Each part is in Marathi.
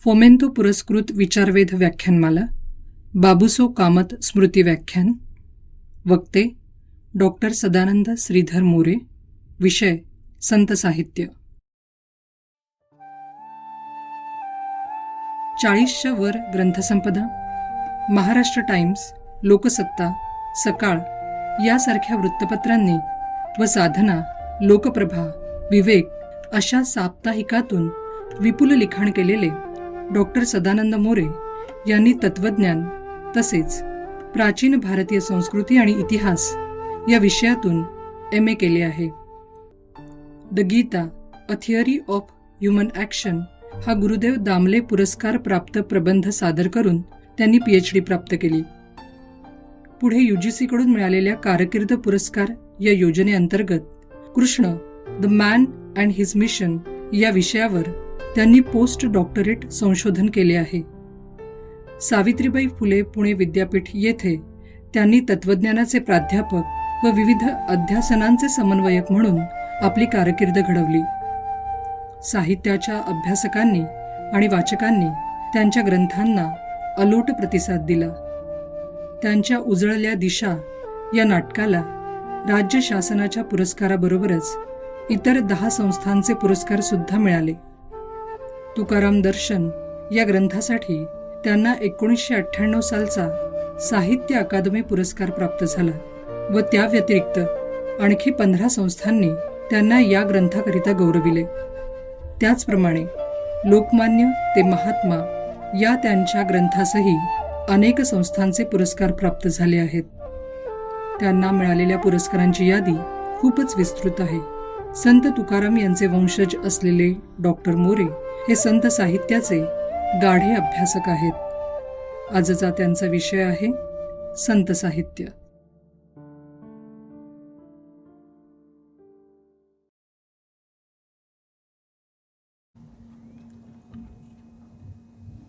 फोमेंतो पुरस्कृत विचारवेध व्याख्यानमाला बाबूसो कामत स्मृती व्याख्यान. वक्ते डॉक्टर सदानंद श्रीधर मोरे. विषय संत साहित्य. 40च्या वर ग्रंथसंपदा. महाराष्ट्र टाइम्स, लोकसत्ता, सकाळ यासारख्या वृत्तपत्रांनी व साधना, लोकप्रभा, विवेक अशा साप्ताहिकातून विपुल लिखाण केलेले डॉक्टर सदानंद मोरे यांनी तत्वज्ञान तसेच प्राचीन भारतीय संस्कृती आणि इतिहास या विषयातून MA केले आहे. The Gita a theory of human action हा गुरुदेव दामले पुरस्कार प्राप्त प्रबंध सादर करून त्यांनी PhD प्राप्त केली. पुढे UGC कडून मिळालेल्या कारकीर्द पुरस्कार या योजनेअंतर्गत Krishna the man and his mission या विषयावर त्यांनी पोस्ट डॉक्टरेट संशोधन केले आहे. सावित्रीबाई फुले पुणे विद्यापीठ येथे त्यांनी तत्वज्ञानाचे प्राध्यापक व विविध अध्यासनांचे समन्वयक म्हणून आपली कारकीर्द घडवली. साहित्याच्या अभ्यासकांनी आणि वाचकांनी त्यांच्या ग्रंथांना अलोट प्रतिसाद दिला. त्यांच्या उजळल्या दिशा या नाटकाला राज्य शासनाच्या पुरस्काराबरोबरच इतर 10 संस्थांचे पुरस्कार सुद्धा मिळाले. तुकाराम दर्शन या ग्रंथासाठी त्यांना 1998 सालचा साहित्य अकादमी पुरस्कार प्राप्त झाला व त्या व्यतिरिक्त आणखी 15 संस्थांनी त्यांना या ग्रंथाकरिता गौरविले. त्याचप्रमाणे लोकमान्य ते महात्मा या त्यांच्या ग्रंथासही अनेक संस्थांचे पुरस्कार प्राप्त झाले आहेत. त्यांना मिळालेल्या पुरस्कारांची यादी खूपच विस्तृत आहे. संत तुकाराम यांचे वंशज असलेले डॉक्टर मोरे हे संत साहित्याचे गाढे अभ्यासक आहेत. आजचा त्यांचा विषय आहे संत साहित्य.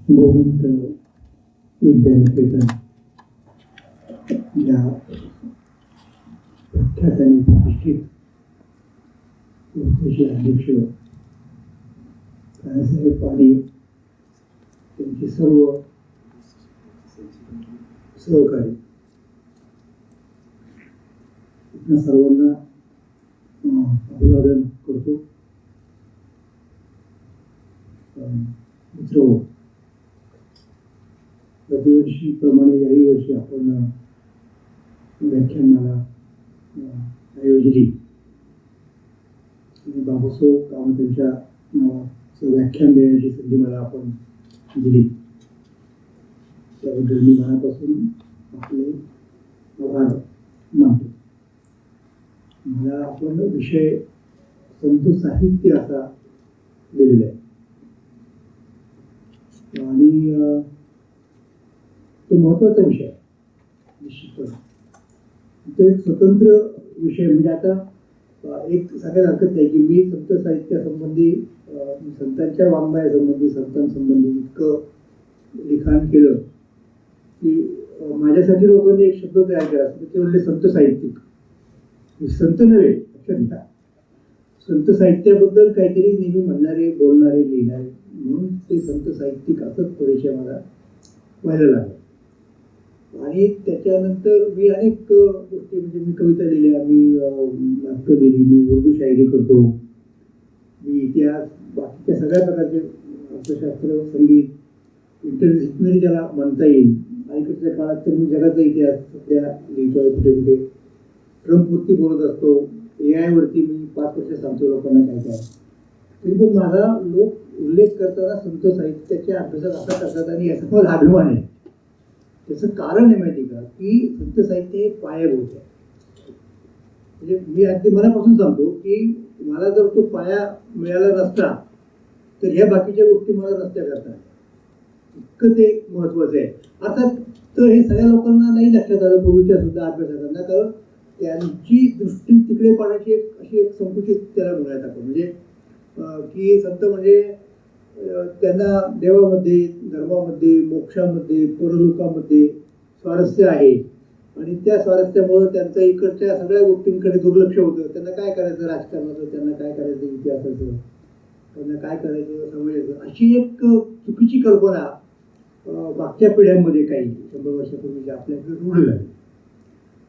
गोविंद विद्यानिकेतन या प्रख्यात आणि प्रतिष्ठित संस्थेचे अध्यक्ष रायसाहेब पाणी त्यांचे सर्व सहकारी आपल्या सर्वांना अभिवादन करतो. मित्र, प्रतिवर्षीप्रमाणे याही वर्षी आपण व्याख्यानमाला आयोजली आणि बाबूसो कामत यांच्या व्याख्यान देण्याची संधी मला आपण दिली. त्याबद्दल मी मनापासून आपले आभार मानतो. मला आपण विषय संत साहित्य असा दिलेला आहे आणि तो महत्वाचा विषय आहे निश्चितपणे. तो एक स्वतंत्र विषय म्हणजे आता एक सांगायला हरकत नाही की मी संत साहित्यासंबंधी संतांच्या वाङ्मयासंबंधी संतांसंबंधी इतकं लिखाण केलं की माझ्यासाठी लोकांनी एक शब्द तयार केला, ते म्हणले संत साहित्यिक. संत नव्हे, लक्षात घ्या, संत साहित्याबद्दल काहीतरी नेहमी म्हणणारे, बोलणारे, लिहिणारे, म्हणून ते संत साहित्यिक असंच परिचय मला व्हायला लागला. आणि त्याच्यानंतर मी अनेक गोष्टी, म्हणजे मी कविता लिहिल्या, मी नाटकं लिहिली, मी उर्दू शायरी करतो, मी इतिहास, बाकीच्या सगळ्या प्रकारचे अर्थशास्त्र, संगीत, इंटरडिसिप्लिनरी ज्याला म्हणता येईल. अलीकडच्या काळात तर मी जगाचा इतिहास सध्या लिहितोय, कुठे कुठे ट्रम्पवरती बोलत असतो, AI वरती मी 5 वर्ष सांगतो लोकांना काय काय. तरी पण माझा लोक उल्लेख करताना संत साहित्याच्या अभ्यासात असा करतात आणि याचा मला अभिमान आहे. त्याचं कारण आहे माहिती का, की संत साहित्य हे पायाभूत आहे. म्हणजे मी अगदी मनापासून सांगतो की मला जर तो पाया मिळाला नसता तर ह्या बाकीच्या गोष्टी मला नसत्या करता. इतकं ते महत्वाचं आहे. अर्थात तर हे सगळ्या लोकांना नाही लक्षात आलं, पूर्वीच्या सुद्धा अभ्यासकांना, कारण त्यांची दृष्टी तिकडे पाहण्याची अशी एक संकुचित त्याला म्हणायला टाकतो. म्हणजे की संत म्हणजे त्यांना देवामध्ये, धर्मामध्ये, मोक्षामध्ये, परलोकामध्ये स्वारस्य आहे आणि त्या स्वारस्यामुळे त्यांचं इकडच्या सगळ्या गोष्टींकडे दुर्लक्ष होतं. त्यांना काय करायचं राजकारणाचं, त्यांना काय करायचं इतिहासाचं, त्यांना काय करायचं समजायचं अशी एक चुकीची कल्पना मागच्या पिढ्यांमध्ये काही 100 वर्षापूर्वी आपल्याकडे रूढ झाली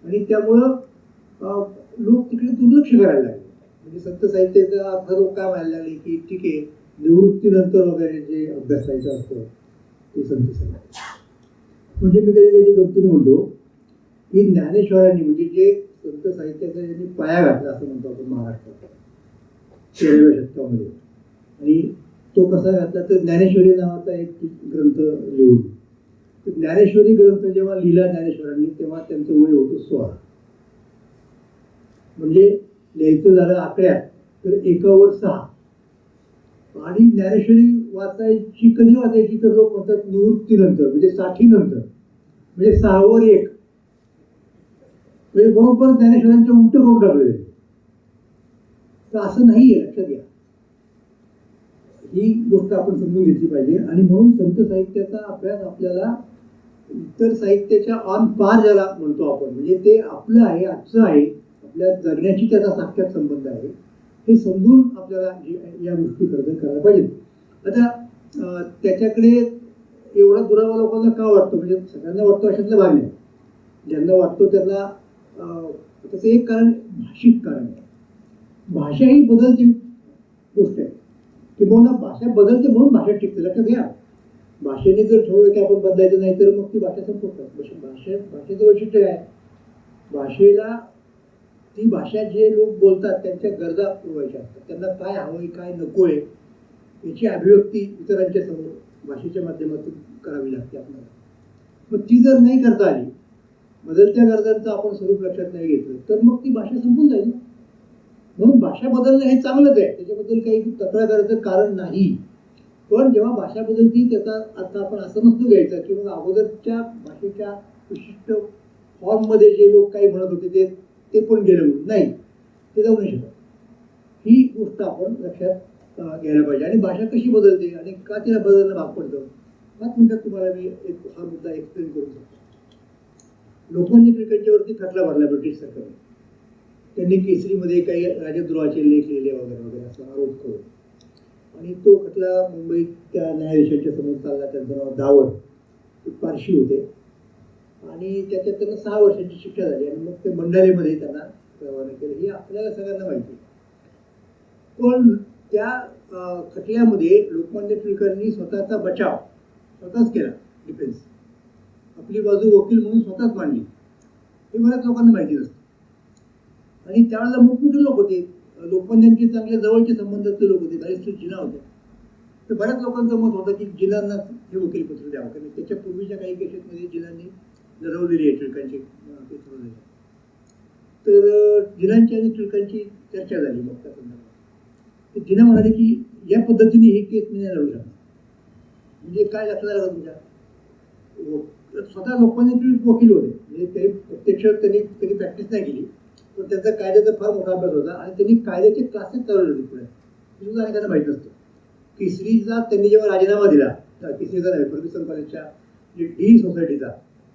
आणि त्यामुळं लोक तिकडे दुर्लक्ष करायला लागले. म्हणजे संत साहित्याचा अर्थ लोक काय व्हायला लागले की ठीक आहे निवृत्तीनंतर वगैरे जे अभ्यासायचं असतं ते संत साहित्य. म्हणजे मी कधी कधी गमतीने म्हणतो की ज्ञानेश्वरांनी म्हणजे जे संत साहित्याचा ज्यांनी पाया घातला असं म्हणतो आपण महाराष्ट्रात 13व्या शतकामध्ये, आणि तो कसा घातला तर ज्ञानेश्वरी नावाचा एक ग्रंथ लिहून. तर ज्ञानेश्वरी ग्रंथ जेव्हा लिहिला ज्ञानेश्वरांनी तेव्हा त्यांचं वय होतं 16. म्हणजे लिहायचं झालं आकड्यात तर 1वर 6. आणि ज्ञानेश्वरी वाचायची कधी वाचायची तर लोक म्हणतात निवृत्तीनंतर म्हणजे 60 नंतर, म्हणजे 6वर 1, म्हणजे बरोबर ज्ञानेश्वरांचे उलट करून टाकले. तर असं नाहीये, लक्षात घ्या. ही गोष्ट आपण समजून घेतली पाहिजे. आणि म्हणून संत साहित्याचा अभ्यास आपल्याला इतर साहित्याच्या ऑन पार ज्याला म्हणतो आपण, म्हणजे ते आपलं आहे, आजचं आहे, आपल्या जगण्याची त्याचा साक्षात संबंध आहे, हे समजून आपल्याला या गोष्टी खरं करायला पाहिजेत. आता त्याच्याकडे एवढा दुरावा लोकांना का वाटतो, म्हणजे सगळ्यांना वाटतो अशातलं भाग नाही. ज्यांना वाटतो त्यांना त्याचं एक कारण भाषिक कारण आहे. भाषा ही बदलती गोष्ट आहे की किंवा भाषा बदलते म्हणून भाषा टिकते. लक्षात घ्या, भाषेने जर ठरवलं की आपण बदलायचं नाही तर मग ती भाषा संपवतात. भाषेचं वैशिष्ट्य आहे, भाषेला ती भाषा जे लोक बोलतात त्यांच्या गरजा पुरवायच्या असतात. त्यांना काय हवंय काय नको आहे याची अभिव्यक्ती इतरांच्या समोर भाषेच्या माध्यमातून करावी लागते आपल्याला. मग ती जर नाही करता आली, बदलत्या गरजांचं आपण स्वरूप लक्षात नाही घेतलं तर मग ती भाषा संपून जाईल. म्हणून भाषा बदलणं हे चांगलंच आहे, त्याच्याबद्दल काही तक्रार करायचं कारण नाही. पण जेव्हा भाषा बदलती त्याचा अर्थ आपण असं नसतो घ्यायचा की मग अगोदरच्या भाषेच्या विशिष्ट फॉर्ममध्ये जे लोक काही म्हणत होते ते पण गेलं म्हणून नाही, ते जाऊ नाही शकत. ही गोष्ट आपण लक्षात घ्यायला पाहिजे. आणि भाषा कशी बदलते आणि का तिला बदलणं भाग पडतं, 5 मिनिटात तुम्हाला मी हा मुद्दा एक्सप्लेन करू शकतो. लोकमान्य टिळकांच्यावरती खटला भरला ब्रिटिश सरकारने. त्यांनी केसरीमध्ये काही राजद्रोहाचे लेख लिहिले वगैरे वगैरे असा आरोप करून, आणि तो खटला मुंबईत त्या न्यायाधीशांच्या समोर चालला. त्यांचं नाव दावड, ते पारशी होते, आणि त्याच्यात त्यांना 6 वर्षांची शिक्षा झाली. आणि मग ते मंडालेमध्ये त्यांना रवाना केलं. हे आपल्याला सगळ्यांना माहिती. पण त्या खटल्यामध्ये लोकमान्य टिळकांनी स्वतःचा बचाव स्वतःच केला, डिफेन्स, आपली बाजू वकील म्हणून स्वतःच मांडली. हे बऱ्याच लोकांना माहिती नसतं. आणि त्यावेळेला मोठमोठे लोक होते, लोकमान्यांचे चांगल्या जवळचे संबंधातले लोक होते, बॅरिस्टर जिना होते. तर बऱ्याच लोकांचं मत होतं की जिनांना हे वकीलपत्र द्यावं, कारण त्याच्या पूर्वीच्या काही केसेसमध्ये जिनांनी लढवलेली आहे टिळकांची केस वगैरे. तर जिनांची आणि टिळकांची चर्चा झाली मग त्या संदर्भात. जिना म्हणाले की या पद्धतीने ही केस मी नाही लढू शकणार. म्हणजे काय लक्षात आलं का तुमच्या, स्वतः लोकमान्य टिळक वकील होते, म्हणजे ते प्रत्यक्ष त्यांनी कधी प्रॅक्टिस नाही केली, पण त्यांचा कायद्याचा फार मोठा अभ्यास होता. आणि त्यांनी कायद्याचे क्लासेस चालवले होते पुढे, हे सुद्धा त्यांना माहीत नसतं. केसरीचा त्यांनी जेव्हा राजीनामा दिला, केसरीचा नाही, फर्ग्युसन कॉलेजच्या जे डी सोसायटीचा,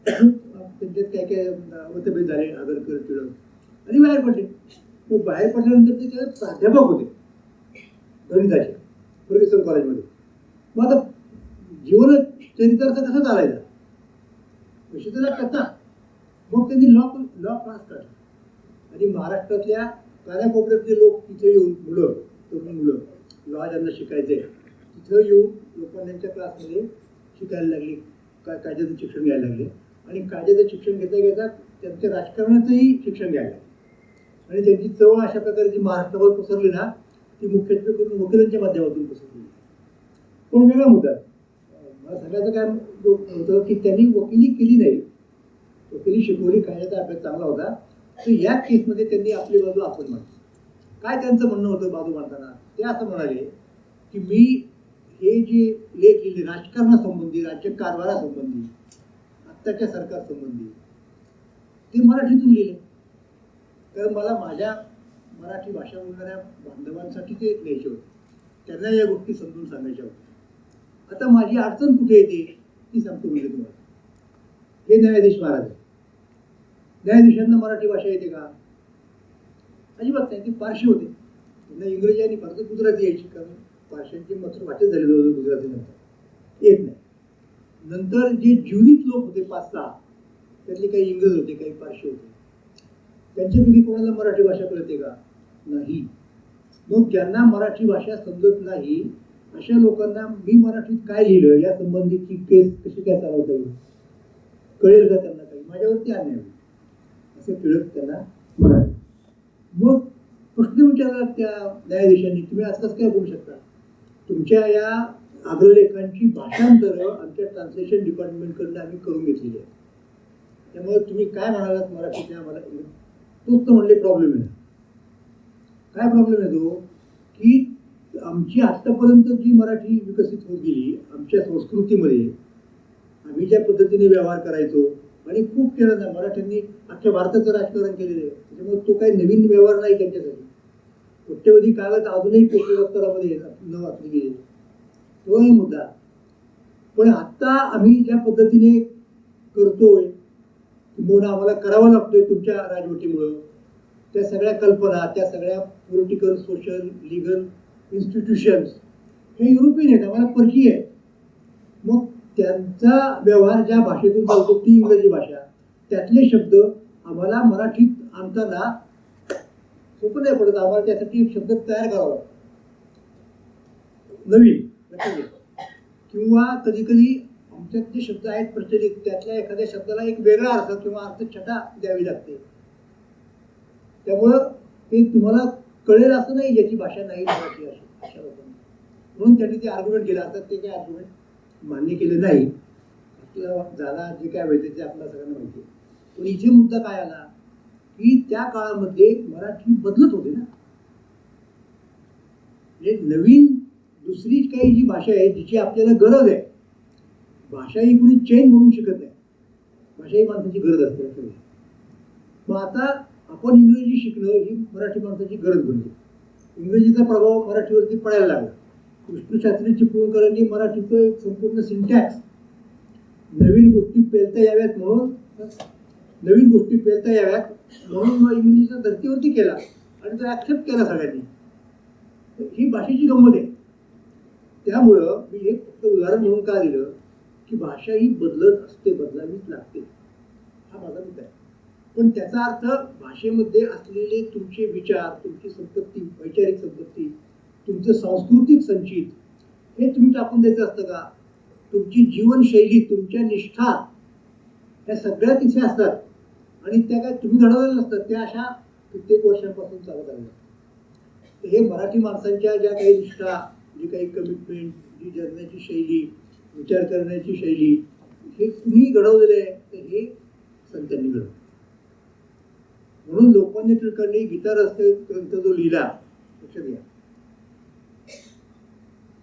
त्यांच्यात काय काय मतभेद झाले, आगरकर टिळक, आणि बाहेर पडले. मग बाहेर पडल्यानंतर ते त्याला प्राध्यापक होते गणिताचे फर्ग्युसन कॉलेजमध्ये. मग आता जीवन चरित्रार्थ कसा चालायचा विषय तर लागतात ना. मग त्यांनी लॉ क्लास काढला, आणि महाराष्ट्रातल्या कानाकोपऱ्यातले लोक तिथे येऊन तरुण मुलं लॉ ज्यांना शिकायचे तिथं येऊन लोकमान्यांच्या क्लासमध्ये शिकायला लागली, कायद्याचं शिक्षण घ्यायला लागले. आणि कायद्याचं शिक्षण घेता घेता त्यांच्या राजकारणाचंही शिक्षण घ्यायला लागले. आणि त्यांची चळवळ अशा प्रकारे जी महाराष्ट्रावर पसरली ना, ती मुख्यत्वे करून वकिलांच्या माध्यमातून पसरली. पण वेगळा मुद्दा मला सांगायचं काय होतं की त्यांनी वकिली केली नाही, वकिली शिकवली, कायद्याचा अभ्यास चांगला होता. तर या केसमध्ये त्यांनी आपली बाजू आपण मांडली. काय त्यांचं म्हणणं होतं बाजू मांडताना, ते असं म्हणाले की मी हे जे लेख लिहिले राजकारणासंबंधी, राज्यकारभारासंबंधी, आत्ताच्या सरकारसंबंधी, ते मराठीतून लिहिले. कारण मला माझ्या मराठी भाषा बोलणाऱ्या बांधवांसाठी ते लिहायचे होते, त्यांना या गोष्टी समजून सांगायच्या होत्या. आता माझी अडचण कुठे येते ती सांगतो म्हणजे तुम्हाला. हे न्यायाधीश महाराज आहे, न्यायाधीशांना मराठी भाषा येते का? अजिबात नाही. ती पारशी होते, त्यांना इंग्रजी आणि फक्त गुजराती यायची, कारण पार्शांची मात्र वाटेल झालेलं होतं गुजराती नंतर येत नाही. नंतर जे ज्युरीत लोक होते 5-6 त्यातले काही इंग्रज होते, काही पारशी होते, त्यांच्यापैकी कोणाला मराठी भाषा कळते का? नाही. मग ज्यांना मराठी भाषा समजत नाही अशा लोकांना मी मराठीत काय लिहिलं या संबंधीची केस कशी काय चालवता येईल? कळेल का त्यांना काही? माझ्यावरती अन्याय होईल असं फिरत त्यांना म्हणाले. मग प्रश्न विचारला त्या न्यायाधीशांनी, तुम्ही असं कसं काय बोलू शकता? तुमच्या या अग्रलेखांची भाषांतर आमच्या ट्रान्सलेशन डिपार्टमेंटकडनं आम्ही करून घेतलेली आहे, त्यामुळे तुम्ही काय म्हणालात मराठीच्या मला तोच तर म्हणले प्रॉब्लेम आहे. काय प्रॉब्लेम आहे तो की आमची आत्तापर्यंत जी मराठी विकसित होत गेली आमच्या संस्कृतीमध्ये, आम्ही ज्या पद्धतीने व्यवहार करायचो आणि खूप केलं ना मराठ्यांनी अख्ख्या भारताचं राजकारण केलेलं आहे, त्याच्यामुळे तो काही नवीन व्यवहार नाही त्यांच्यासाठी. कोट्यवधी काळात अजूनही पेशवे दप्तरामध्ये न वाचली गेली, तो आहे मुद्दा. पण आता आम्ही ज्या पद्धतीने करतोय किंवा आम्हाला करावं लागतोय तुमच्या राजवटीमुळं, त्या सगळ्या कल्पना, त्या सगळ्या पॉलिटिकल, सोशल, लिगल इन्स्टिट्यूशन्स हे युरोपियन आहेत, आम्हाला परकीय आहे. मग त्यांचा व्यवहार ज्या भाषेतून चालतो ती इंग्रजी भाषा, त्यातले शब्द आम्हाला मराठीत आणताना सोपं नाही पडत. आम्हाला त्यासाठी एक शब्द तयार करावा लागतो नवीन, किंवा कधी कधी आमच्यात जे शब्द आहेत प्रचलित त्यातल्या एखाद्या शब्दाला एक वेगळा अर्थ किंवा अर्थछटा द्यावी लागते. त्यामुळं ते तुम्हाला कळेल असं नाही ज्याची भाषा नाही मराठी अशा लोकांना, म्हणून त्यांनी ते आर्ग्युमेंट केलं. आता ते काय आर्ग्युमेंट मान्य केलं नाही, आपल्याला झाला जे काय व्हायचं ते आपल्याला सगळ्यांना माहिती आहे. पण इथे मुद्दा काय आला की त्या काळामध्ये मराठी बदलत होते ना, म्हणजे नवीन दुसरी काही जी भाषा आहे जिची आपल्याला गरज आहे, भाषा ही कुणी चेंज म्हणून शिकत नाही, भाषा ही माणसाची गरज असते आपल्याला. मग आता आपण इंग्रजी शिकणं ही मराठी माणसाची गरज बनली. इंग्रजीचा प्रभाव मराठीवरती पडायला लागला. कृष्णशास्त्री चिपळूणकरांनी मराठीचं एक संपूर्ण सिंटॅक्स, नवीन गोष्टी पेलता याव्यात म्हणून इंग्रजीच्या धर्तीवरती केला आणि तो ऍक्सेप्ट केला सगळ्यांनी. ही भाषेची गंमत आहे. त्यामुळं मी हे फक्त उदाहरण म्हणून का दिलं की भाषा ही बदलत असते, बदलावीच लागते, हा माझा मुद्दा आहे. पण त्याचा अर्थ भाषेमध्ये असलेले तुमचे विचार, तुमची संपत्ती, वैचारिक संपत्ती, तुमचं सांस्कृतिक संचित हे तुम्ही टाकून द्यायचं असतं का? तुमची जीवनशैली, तुमच्या निष्ठा या सगळ्या तिथे असतात आणि त्या काय तुम्ही घडवलेल्या नसतात, त्या अशा कित्येक वर्षांपासून चालत आल्या. हे मराठी माणसांच्या ज्या काही निष्ठा, जी काही कमिटमेंट, जी जगण्याची शैली, विचार करण्याची शैली, हे कुणी घडवलेलं आहे तर हे संतांनी घडवलं. म्हणून लोकमान्य टिळकांनी गीता रस्ते ग्रंथ जो लिहिला, लक्षात घ्या,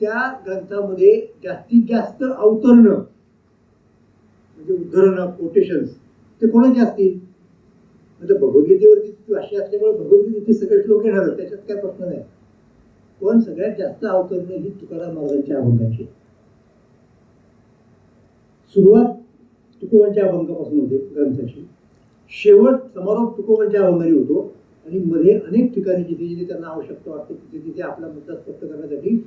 त्या ग्रंथामध्ये जास्तीत जास्त अवतरणं म्हणजे उद्धरणं, कोटेशन्स ते कोणाचे असतील? म्हणजे भगवद्गीतेवरती भाषा असल्यामुळे भगवद्गीतेचे सगळे श्लोक येणारच, त्याच्यात काय प्रश्न नाही. पण सगळ्यात जास्त अवतरणं ही तुकाराम महाराजांच्या अभंगाची. सुरुवात तुकोबांच्या अभंगापासून होते ग्रंथाची, शेवट समारोप तुकोबांच्या अभंगाने होतो आणि मध्ये अनेक ठिकाणी जिथे जिथे त्यांना आवश्यकता वाटते तिथे तिथे आपला मुद्दा स्पष्ट करण्यासाठी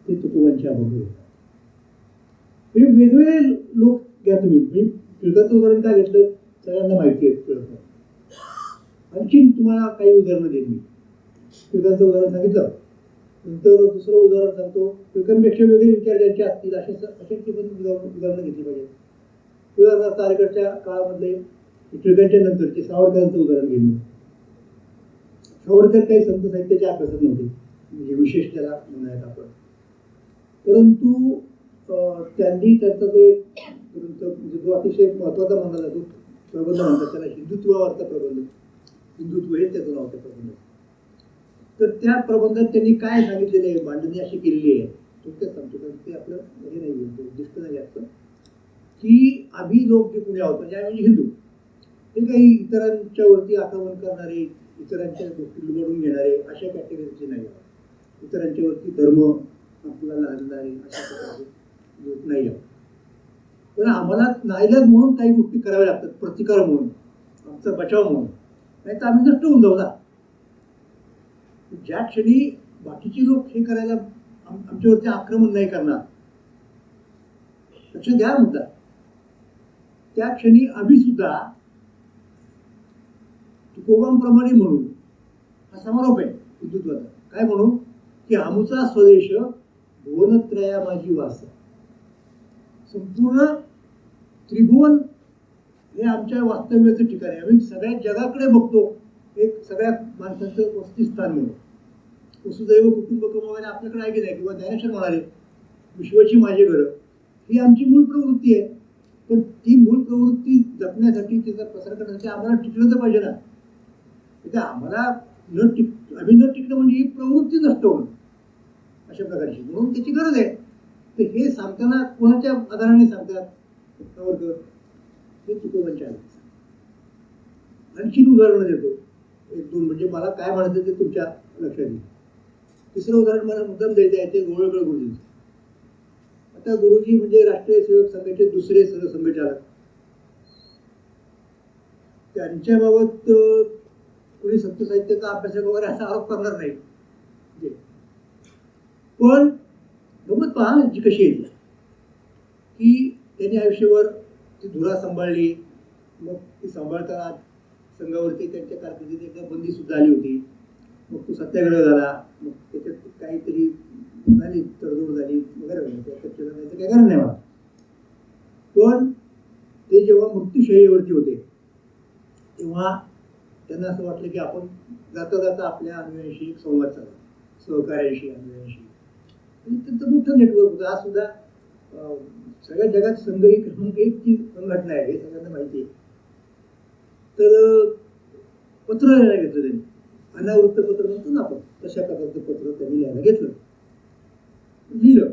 ते तुकोबांचे अभंग होतात. वेगवेगळे लोक घ्या तुम्ही. मी टिळकांचं उदाहरण काय घेतलं सगळ्यांना माहिती आहे टिळक. आणखी तुम्हाला काही उदाहरणं देईन मी. टिळकांचं उदाहरण सांगितलं, नंतर दुसरं उदाहरण सांगतो. टिळकांपेक्षा वेगळे विचार ज्यांचे असतील अशांची पण उदाहरणं घेतली पाहिजे. उदाहरणार्थ अलीकडच्या काळामधले टिळकांच्या नंतरचे सावरकरांचं उदाहरण घेऊन. सावरकर काही संत साहित्याचे अभ्यासक नव्हते, म्हणजे विशेष त्याला म्हणायचं आपण, परंतु त्यांनी त्यांचा जो एक ग्रंथ म्हणजे जो अतिशय महत्वाचा मानला जातो प्रबंध म्हणतात त्याला, हिंदुत्वावरचा प्रबंध, हिंदुत्व हे त्याचं नाव त्या प्रबंध. तर त्या प्रबंधात त्यांनी काय सांगितलेलं आहे, मांडणी अशी केलेली आहे, थोडक्यात सांगतो कारण ते आपलं हे नाही आहे, उद्दिष्ट नाही असतं की आम्ही लोक जे पुणे आहोत म्हणजे आम्ही हिंदू, हे काही इतरांच्या वरती आक्रमण करणारे, इतरांच्या गोष्टी लुबाडून घेणारे अशा कॅटेगरीचे नाही आहोत. इतरांच्या वरती धर्म आपल्याला आणणारे अशा प्रकारचे लोक नाही आहोत. पण आम्हाला नाईलाज म्हणून काही गोष्टी कराव्या लागतात, प्रतिकार म्हणून, आमचा बचाव म्हणून, नाही तर आम्ही नष्ट होऊन जाऊ ना. ज्या क्षणी बाकीचे लोक हे करायला आमच्यावरती आक्रमण नाही करणार. लक्षात घ्या मुद्दा. त्या क्षणी आम्ही सुद्धा तुकोबांप्रमाणे म्हणू, हा समारोप आहे हिंदुत्वाचा. काय म्हणू की आमचा स्वदेश भुवनत्रया माझी वास. संपूर्ण त्रिभुवन हे आमच्या वास्तव्याचं ठिकाण आहे. आम्ही सगळ्या जगाकडे बघतो एक सगळ्या माणसाचं वसतिस्थान म्हणून. वसुदैव कुटुंबकम वगैरे आपल्याकडे आहे की नाही, किंवा ज्ञानेश्वर म्हणाले विश्वाची माझी घरं, ही आमची मूळ प्रवृत्ती आहे. पण ती मूळ प्रवृत्ती जपण्यासाठी, तिचा प्रसार करण्यासाठी आम्हाला टिकलं तर पाहिजे ना. आम्हाला आम्ही न टिकणं म्हणजे ही प्रवृत्ती नष्ट होणं अशा प्रकारची, म्हणून त्याची गरज आहे. तर हे सांगताना कोणाच्या आधाराने सांगतात सावरकर, हे तुकोबांच्या आहेत. आणखीन उदाहरणं देतो एक दोन, म्हणजे मला काय म्हणायचं ते तुमच्या लक्षात येईल. तिसरं उदाहरण मला मुद्दाम द्यायचं आहे ते गोवळकर गुरुजींचं. आता गुरुजी म्हणजे राष्ट्रीय सेवक संघाचे दुसरे सरसंघचालक. त्यांच्याबाबत कोणी संत साहित्याचा अभ्यासक वगैरे असा आरोप करणार नाही. पण गमत पहा जी कशी येते की त्यांनी आयुष्यभर ती धुरा सांभाळली. मग ती सांभाळताना संघावरती त्यांच्या कारकिर्दीत एकदा बंदी सुद्धा आली होती. मग तो सत्याग्रह झाला. मग त्याच्यात काहीतरी झाली, तडजोड झाली वगैरे वगैरे, त्याचं काही कारण नाही मला. पण ते जेव्हा मृत्यूशय्येवरती होते तेव्हा त्यांना असं वाटलं की आपण जाता जाता आपल्या अनुयायांशी एक संवाद साधा, सहकार्याशी, अनुयायांशी. त्यांचं मोठं नेटवर्क होतं. आज सुद्धा सगळ्या जगात संघ ही क्रमांक 1 ची संघटना आहे, हे सगळ्यांना माहिती आहे. तर पत्र लिहायला घेतलं त्यांनी, अनावृत्त पत्र म्हणतो ना आपण, तशा प्रकारचं पत्र त्यांनी लिहायला घेतलं. लिहिलं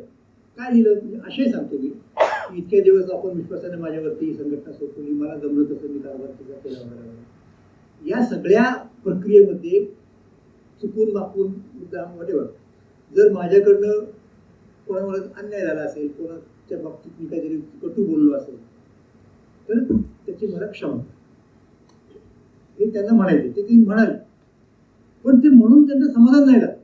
काय लिहिलं म्हणजे आशय सांगतो मी की इतक्या दिवस आपण विश्वासाने माझ्यावरती संघटना सोपवली, मला जमलं तसं मी कारभार केला वगैरे. या सगळ्या प्रक्रियेमध्ये चुकून माकून मुद्दाम वटेवर जर माझ्याकडनं कोणावर अन्याय झाला असेल, कोणाच्या बाबतीत मी काहीतरी कटू बोललो असेल तर त्याची मला क्षमा, हे त्यांना म्हणायचे. ते ती म्हणाले, पण ते म्हणून त्यांना समाधान नाही झालं.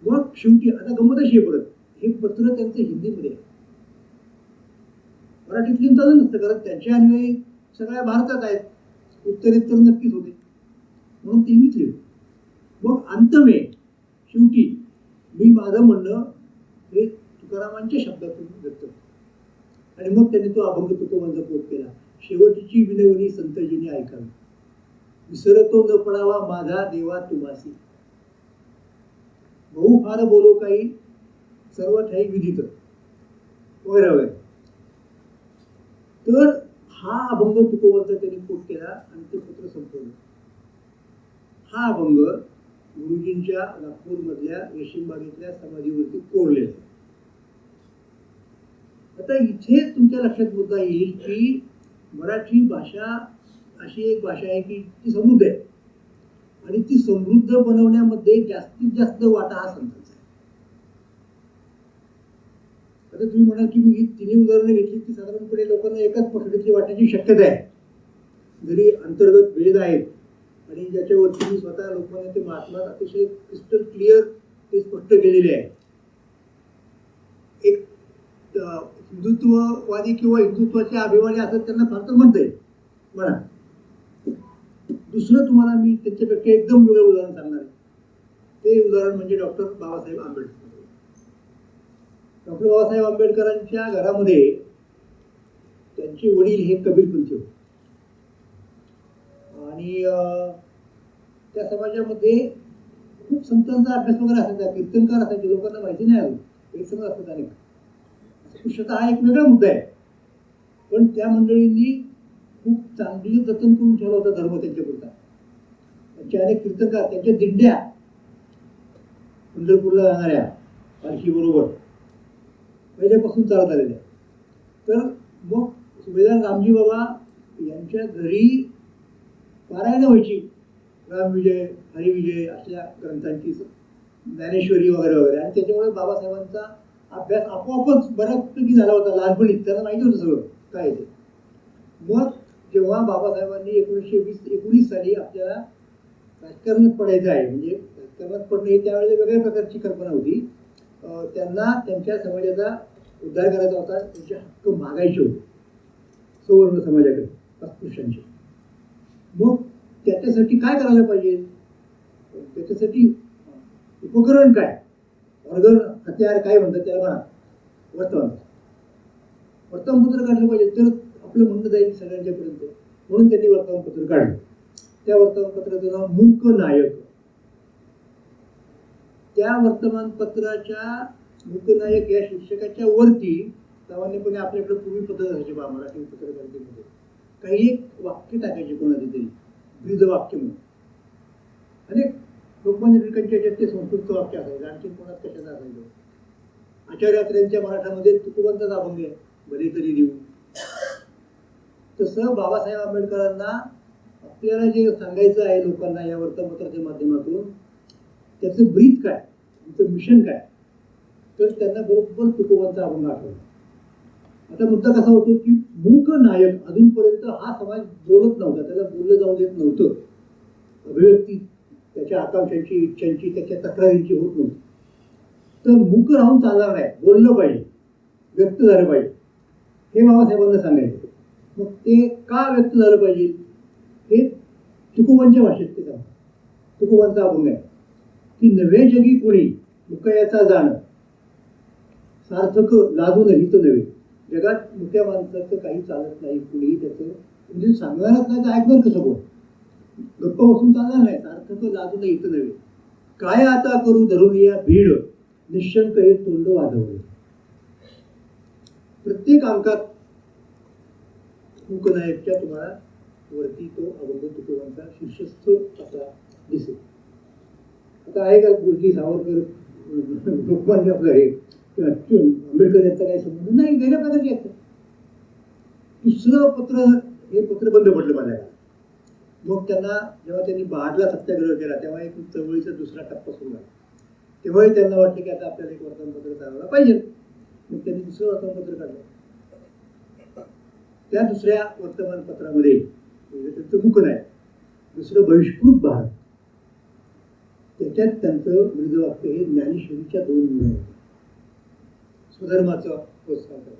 मग शेवटी आता गंमत अशी आहे, परत हे पत्र त्यांचं हिंदीमध्ये आहे, मराठीतली चालू नसतं, कारण त्यांचे अनुयायी सगळ्या भारतात आहेत, उत्तरेतर नक्कीच होते, म्हणून ते हिंदीत लिहिलं. मग अंतमे शेवटी मी माझं म्हणणं हे तुकारामांच्या शब्दातून व्यक्त, आणि मग त्यांनी तो अभंग तुकोबांचा कोट केला. शेवटची विनवणी संतजीने ऐकावी, विसरतो न पडावा माझा देवा तुमासी, बहु फार बोलो काही सर्व ठाई विधित वगैरे वगैरे. तर हा अभंग तुकोबांचा त्यांनी कोट केला आणि ते पत्र संपवलं. हा अभंग गुरुजींच्या नागपूरमधल्या रेशीमबागेतल्या समाधीवरती कोरलेला आहे. आता इथे तुमच्या लक्षात मुद्दा येईल की मराठी भाषा अशी एक भाषा आहे की ती समृद्ध आहे, आणि ती समृद्ध बनवण्यामध्ये जास्तीत जास्त वाटा हा संतांचा आहे. आता तुम्ही म्हणाल की मी ही तिन्ही उदाहरणं घेतली की साधारणपणे लोकांना एकाच पठडीतली वाटायची शक्यता आहे, जरी अंतर्गत भेद आहेत, आणि ज्याच्यावरती मी स्वतः लोकमान्य ते महात्मा अतिशय क्रिस्टल क्लिअर ते स्पष्ट केलेले आहे. एक हिंदुत्ववादी किंवा हिंदुत्वाचे अभिमानी असं त्यांना फार तर म्हणता येईल म्हणा. दुसरं तुम्हाला मी त्याच्यापेक्षा एकदम वेगळं उदाहरण सांगणार आहे. ते उदाहरण म्हणजे डॉक्टर बाबासाहेब आंबेडकर. डॉक्टर बाबासाहेब आंबेडकरांच्या घरामध्ये त्यांचे वडील हे कबीरपंथी होते, आणि त्या समाजामध्ये खूप संतांचा अभ्यास वगैरे असायचा, कीर्तनकार असायचे, लोकांना माहिती नाही आलं, गैरसमज असतात अनेक. अस्पृश्यता हा एक वेगळा मुद्दा आहे, पण त्या मंडळींनी खूप चांगलं जतन करून ठेवला होता धर्म त्यांच्यापुरता. त्यांचे अनेक कीर्तनकार, त्यांच्या दिंड्या पंढरपूरला जाणाऱ्या पालखी बरोबर पहिल्यापासून चालत आलेल्या. तर मग सुभेदार रामजी बाबा यांच्या घरी पारायण व्हायची, रामविजय, हरिविजय अशा ग्रंथांची, ज्ञानेश्वरी वगैरे वगैरे. आणि त्याच्यामुळे बाबासाहेबांचा अभ्यास आपोआपच बऱ्यापैकी झाला होता लहानपणी, त्यांना माहिती होतं सगळं काय ते. मग जेव्हा बाबासाहेबांनी 1919 साली आपल्याला राजकारणात पडायचं आहे, म्हणजे कर्मात पडणं ही त्यावेळेला वेगळ्या प्रकारची कल्पना होती. त्यांना त्यांच्या समाजाचा उद्धार करायचा होता, त्यांचे हक्क मागायचे होते सवर्ण समाजाकडे, अस्पृश्यांचे. मग त्याच्यासाठी काय करायला पाहिजे, त्याच्यासाठी उपकरण काय, ऑर्गन, हत्यार काय म्हणतात त्याला म्हणा, वर्तमानपत्र काढलं पाहिजे तर आपलं म्हणणं जाईल सगळ्यांच्या पर्यंत. म्हणून त्यांनी वर्तमानपत्र काढलं. त्या वर्तमानपत्राचं नाव मूक नायक. त्या वर्तमानपत्राच्या मूकनायक या शीर्षकाच्या वरती सामान्यपणे आपल्याकडे पूर्वी पद्धत असायची बा मराठी पत्रकारितेमध्ये, काही एक वाक्य टाकायचे कोणाचे तरी, ब्रीद वाक्य म्हणून. अनेक लोकमान्य टिळकांच्या याच्यात ते संस्कृतचं वाक्य असायचं, आणखी कोणात कशाचं असायचं. आचार्यात्र्यांच्या मराठामध्ये तुकोबांचाच अभंग आहे, भले तरी देऊ. तसं बाबासाहेब आंबेडकरांना आपल्याला जे सांगायचं आहे लोकांना या वर्तमानपत्राच्या माध्यमातून, त्याचं ब्रीद काय, त्याचं मिशन काय, तर त्यांना बरोबर तुकोबांचा अभंग आठवला. आता मुद्दा कसा होतो की मूक नायक, अजूनपर्यंत हा समाज बोलत नव्हता, त्याला बोललं जाऊ देत नव्हतं, अभिव्यक्ती त्याच्या आकांक्षांची, इच्छांची, त्याच्या तक्रारींची होत नव्हती. तर मूक राहून चालणार नाही, बोललं पाहिजे, व्यक्त झालं पाहिजे, हे बाबासाहेबांना सांगायचं. मग ते का व्यक्त झालं पाहिजे हे तुकोबांच्या भाषेत ते सांगतात. तुकोबांचा अभंग आहे की नवे जगी कोणी मुकयाचा जाण, सार्थक लाजून हित नव्हे. जगात मुक्या माणसाचं काही चालत नाही, कुणीही त्याचं म्हणजे सांगणारच नाही तर ऐकणार कसं कोण, गप्प बसून चालणार नाही. सार्थक लाजून हित नव्हे, काय आता करू धरून या भीड, निशंक हे तोंड वाजवले. प्रत्येक अंकात मूकनायकच्या तुम्हाला वरती तो अभंग तुकोबांचा शीर्षस्थ असा दिसेल. आता आहे का गोष्टी सावरकर लोकमान्य आपलं हे आंबेडकर यांचा काही संबंध नाही, वेगळ्या प्रकारचे असतात. दुसरं पत्र, हे पत्र बंद पडलं माझ्याकडे. मग त्यांना जेव्हा त्यांनी बहारला सत्याग्रह केला तेव्हा एक चळवळीचा दुसरा टप्पा सुरू झाला. तेव्हाही त्यांना वाटलं की आता आपल्याला एक वर्तमानपत्र चालवलं पाहिजे. मग त्यांनी दुसरं वर्तमानपत्र काढलं. त्या दुसऱ्या वर्तमानपत्रामध्ये त्यांचं मुकन आहे, दुसरं बहिष्कृत भारत. त्याच्यात त्यांचं ब्रीदवाक्य हे ज्ञानेश्वरीच्या 2 मुळे होते. स्वधर्माचा प्रोत्साहन करा,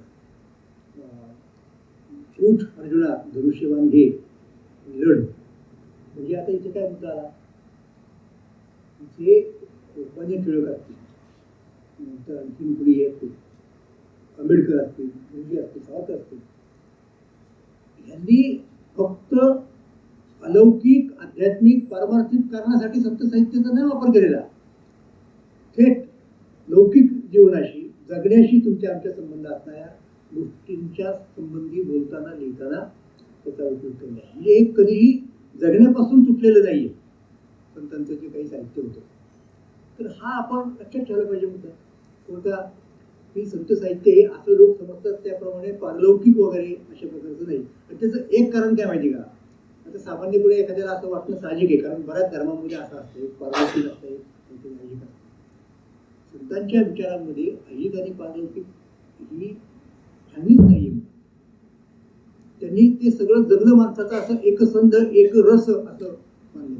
उठ अर्जुना धनुष्यबाण घे लढ. म्हणजे आता इथे काय मुद्दा आला, जे लोकमान्य टिळक असतील, नंतर आणखीन पुढे असतील, आंबेडकर असतील, मुलगी असतील, सावरकर असतील, यांनी फक्त अलौकिक, आध्यात्मिक, पारमार्थिक कारणासाठी संत साहित्याचा नाही वापर केलेला. थेट लौकिक जीवनाशी, जगण्याशी तुमच्या आमच्या संबंध असणाऱ्या गोष्टींच्या संबंधी बोलताना, लिहिताना त्याचा उपयोग केला. म्हणजे एक कधीही जगण्यापासून तुटलेलं नाहीये संतांचं जे काही साहित्य होतं. तर हा आपण लक्षात ठेवला पाहिजे मुद्दा कोणता, की संत साहित्य हे असं लोक समजतात त्याप्रमाणे पारलौकिक वगैरे अशा प्रकारचं नाही. आणि त्याचं एक कारण काय माहिती का, आता सामान्यपणे एखाद्याला असं वाटणं साहजिक आहे, कारण बऱ्याच धर्मामध्ये असं असतं, पारलौकिक असतं, ऐहिक असतं. संतांच्या विचारांमध्ये ऐहिक आणि पारलौकिक ही हानीच नाहीये. त्यांनी ते सगळं जगलं माणसाचं असं एकसंध, एक रस असं मानलं.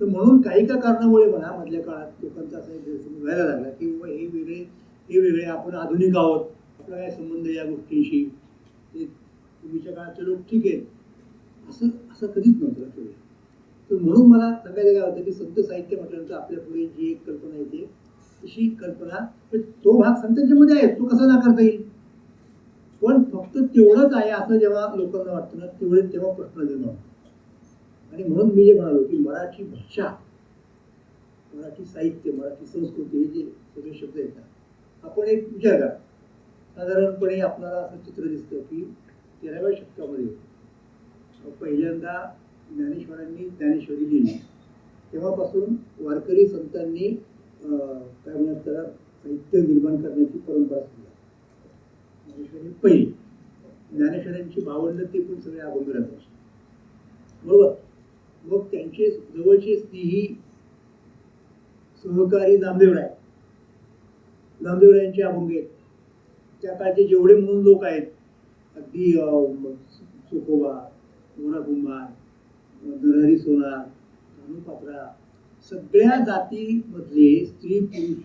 तर म्हणून काही का कारणामुळे म्हणा मधल्या काळात लोकांचा असा गैरसमज व्हायला लागला की हे वेगळे, हे वेगळे, आपण आधुनिक आहोत, आपला काय संबंध या गोष्टींशी, पूर्वीच्या काळातले लोक ठीक आहेत, असं असं कधीच नव्हतं. तर म्हणून मला सांगायचं काय होतं की संत साहित्य म्हटल्यानंतर आपल्या पुढे जी एक कल्पना येते तशी कल्पना, तो भाग संतांच्या मध्ये आहे, तो कसा नाकारता येईल. पण फक्त तेवढंच आहे असं जेव्हा लोकांना वाटतं ना, तेव्हा प्रश्न निर्माण होतो. आणि म्हणून मी जे म्हणालो की मराठी भाषा, मराठी साहित्य, मराठी संस्कृती हे जे सगळे शब्द येतात, आपण एक विचार करा, साधारणपणे आपल्याला असं चित्र दिसतं की 13व्या शतकामध्ये पहिल्यांदा ज्ञानेश्वरांनी ज्ञानेश्वरी लिहिली. तेव्हापासून वारकरी संतांनी काय म्हणतात त्याला साहित्य निर्माण करण्याची परंपरा सुरू झाली. ज्ञानेश्वरी पहिली, ज्ञानेश्वरांची भावंड ते पण सगळे अभंग राहतात, बरोबर. मग त्यांचे जवळचे स्नेही सहकारी नामदेवराय, नामदेवरायांचे अभंग आहेत. त्या काळचे जेवढे म्हणून लोक आहेत, अगदी सुखोबा, मोरा कुंभार, नरहरी सोनार, अनुपात्रा, सगळ्या जातीमधले स्त्री पुरुष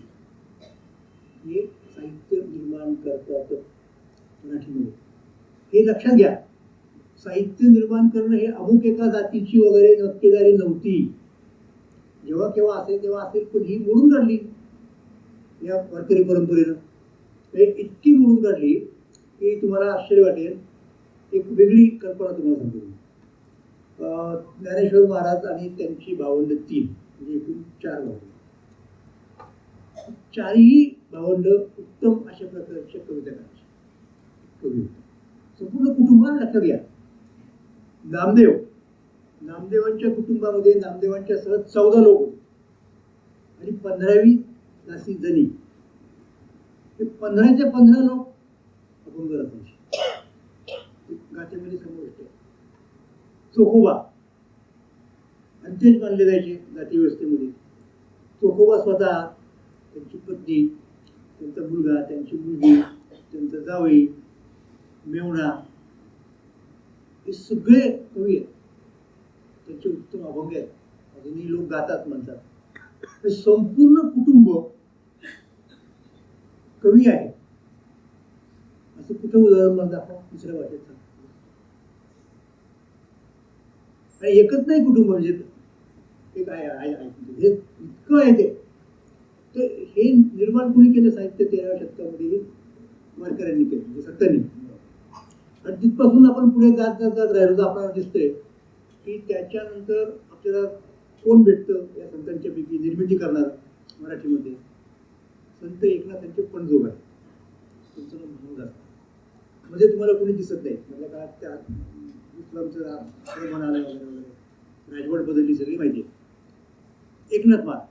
हे साहित्य निर्माण करतात मराठीमध्ये. हे लक्षात घ्या, साहित्य निर्माण करणं हे अमुक एका जातीची वगैरे नक्केदारी नव्हती. जेव्हा केव्हा असेल तेव्हा असेल, पण ही मोडून काढली या वारकरी परंपरेनं. इतकी मोडून काढली की तुम्हाला आश्चर्य वाटेल. एक वेगळी कल्पना तुम्हाला सांगतो. ज्ञानेश्वर महाराज आणि त्यांची भावंड 3, म्हणजे एकूण 4 भावंड. चारही भावंड उत्तम अशा प्रकारच्या कविता करायचे कवी होते. संपूर्ण कुटुंबाला लक्षात घ्या. नामदेवांच्या कुटुंबामध्ये नामदेवांच्या सह 14 लोक होते आणि 15वी दासी जनी. हे 15चे 15 लोक अपंग असायचे. गाथेमध्ये समाविष्ट आहे. चोखोबा अंत्यज मानले जायचे जाती व्यवस्थेमध्ये. चोखोबा स्वतः, त्यांची पत्नी, त्यांचा मुलगा, त्यांची मुलगी, त्यांचा जावई, मेवणा, हे सगळे कवी आहेत. त्यांचे उत्तम अभंग आहेत. अजूनही लोक गातात, म्हणतात. हे संपूर्ण कुटुंब कवी आहे. असं कुठं उदाहरण मला दाखवा दुसऱ्या भाषेत सांग. आणि एकच नाही कुटुंब, म्हणजे एक आहे हे इतकं आहे ते. हे निर्माण कोणी केलं साहित्य 13व्या शतकामध्ये? वारकऱ्यांनी केलं, म्हणजे सत्तांनी. आणि तिथपासून आपण पुढे जात राहिलो तर आपल्याला दिसतंय की त्याच्यानंतर आपल्याला कोण भेटतं या संतांच्या पैकी निर्मिती करणार मराठीमध्ये? संत एकनाथांचे पणजोग आहे. त्यांचं नाव म्हणून असतं. म्हणजे तुम्हाला कोणी दिसत नाही. म्हणजे काळात त्या इस्लामचं आक्रमण आलं वगैरे वगैरे, राजवट बदलली, सगळी माहिती आहे. एकनाथ महाराज,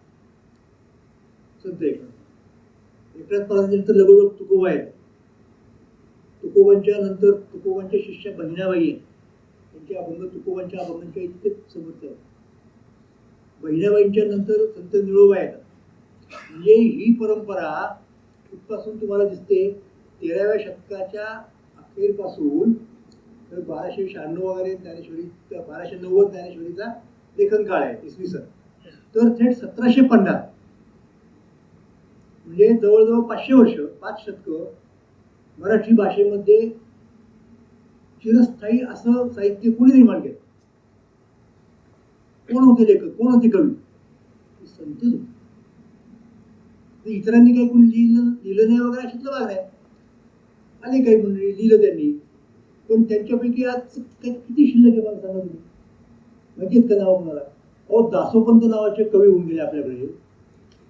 संत एकनाथ महाराजांनंतर लगोलग तुकोबा आहे. तुकोबांच्या नंतर तुकोबांच्या शिष्या बहिणाबाई आहेत. त्यांचे अभंग तुकोबांच्या अभंगांच्या इतके समर्थ आहेत. बहिणाबाईंच्या नंतर संत निळोबा येतात. म्हणजे ही परंपरा कुठपासून तुम्हाला दिसते? 13व्या शतकाच्या अखेरपासून तर 1296 वगैरे ज्ञानेश्वरी, 1290 ज्ञानेश्वरीचा लेखन काळ आहे, इसवी सन. तर थेट 1750, म्हणजे जवळजवळ 500 वर्ष, 5 शतकं मराठी भाषेमध्ये चिरस्थायी असं साहित्य कोणी निर्माण केलं? कोण होते लेखक, कोण होते कवी? संतच होते. इतरांनी काही कोणी लिहिलं नाही वगैरे अशातलं भाग नाही. आणि काही मंडळी लिहिलं त्यांनी, पण त्यांच्यापैकी आज किती शिल्लक आहे मला सांगा तुम्ही? माहिती आहेत का नाव कोणाला? दासोपंत नावाचे कवी होऊन गेले आपल्याकडे.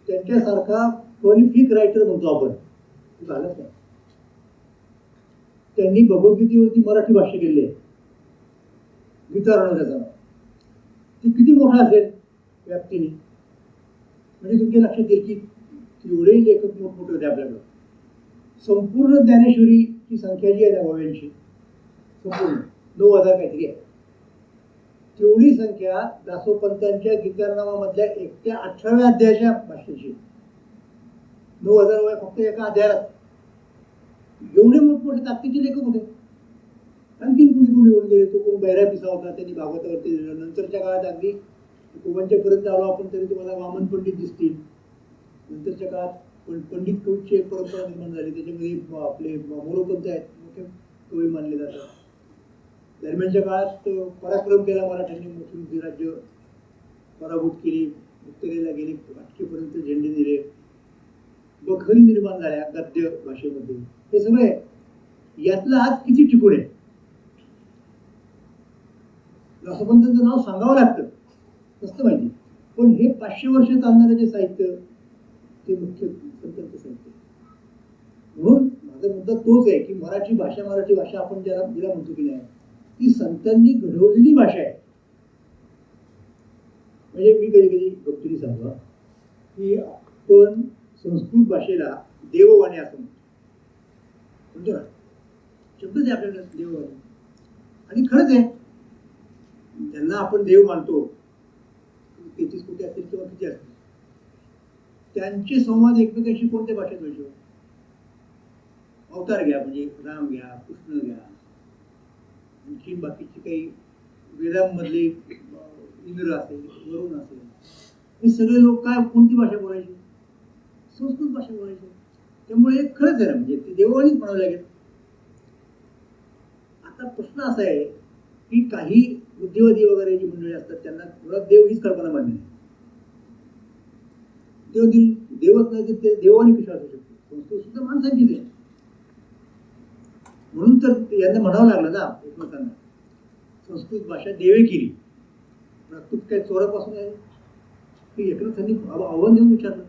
त्यांच्यासारखा प्रोलिफिक रायटर म्हणतो आपण, झालंच नाही. त्यांनी भगवद्गीतेवरती मराठी भाष्य केले आहे. गीतारण त्याचं नाव. ती किती मोठा असेल व्याप्तीने? म्हणजे तुमच्या लक्षात येईल की एवढे लेखक मोठमोठे होते आपल्याकडं. संपूर्ण ज्ञानेश्वरीची संख्या जी आहे ना ओव्यांची, संपूर्ण 9000 काहीतरी आहे. तेवढी संख्या दासोपंतांच्या गीतारनामामधल्या एकट्या 18व्या अध्यायाच्या भाषेची. 9000 वय फक्त एका अध्यायात. एवढे मोठमोठे ताकदीचे लेखक होते. आणखीन कुणी होऊन गेले. तो कोण बैरा पिसा होता, त्यांनी भागवतावरती लिहिलं. नंतरच्या काळात अगदी कोबांच्या पर्यंत आलो आपण तरी तुम्हाला वामन पंडित दिसतील. नंतरच्या काळात पंडित कवीची एक परंपरा निर्माण झाली. त्याच्यामध्ये आपले मोरोपंत आहेत, मोठे कवी मानले जातात. दरम्यानच्या काळात पराक्रम केला मराठ्यांनी, मोठी राज्य पराभूत केली, उत्तरेला गेली, अटकेपर्यंत झेंडे दिले, बखरी निर्माण झाल्या गद्य भाषेमध्ये. हे सगळे यातलं आज किती टिकून आहे? दासोपंतांचं नाव सांगावं लागतं, नसतं माहिती. पण हे 500 वर्ष चालणारं जे साहित्य, ते मुख्य संतांचं साहित्य. म्हणून माझा मुद्दा तोच आहे की मराठी भाषा आपण ज्याला म्हणतो की नाही, ती संतांनी घडवलेली भाषा आहे. म्हणजे मी कधी कधी गमतीने सांगा की आपण संस्कृत भाषेला देववाणी असं म्हणतो ना, शब्दच आहे आपल्याला देववाणी. आणि खरंच आहे, ज्यांना आपण देव मानतो, 33 कोटी असतील किंवा किती असतील, त्यांचे संवाद एकमेकांशी कोणत्या भाषेत व्हायचे? अवतार घ्या, म्हणजे राम घ्या, कृष्ण घ्या, आणखी बाकीची काही वेदांमधले इंद्र असेल, वरुण असेल, हे सगळे लोक काय कोणती भाषा बोलायची? संस्कृत भाषा बोलायची. त्यामुळे खरंच आहे ना, म्हणजे ते देववाणीच म्हणावं लागेल. आता प्रश्न असा आहे की काही बुद्धिवादी वगैरे जी मंडळी असतात त्यांना मुळात देव हीच कल्पना मान्य नाही. देवच नाही तर ते देवाने कशा असू शकतो? संस्कृत सुद्धा माणसांचीच आहे. म्हणून तर यांना म्हणावं लागलं ना एकमेकांना, संस्कृत भाषा देवे केली. प्राकृत काय चोरापासून आहे? की एकनाथांनी आव्हान देऊन विचारलं.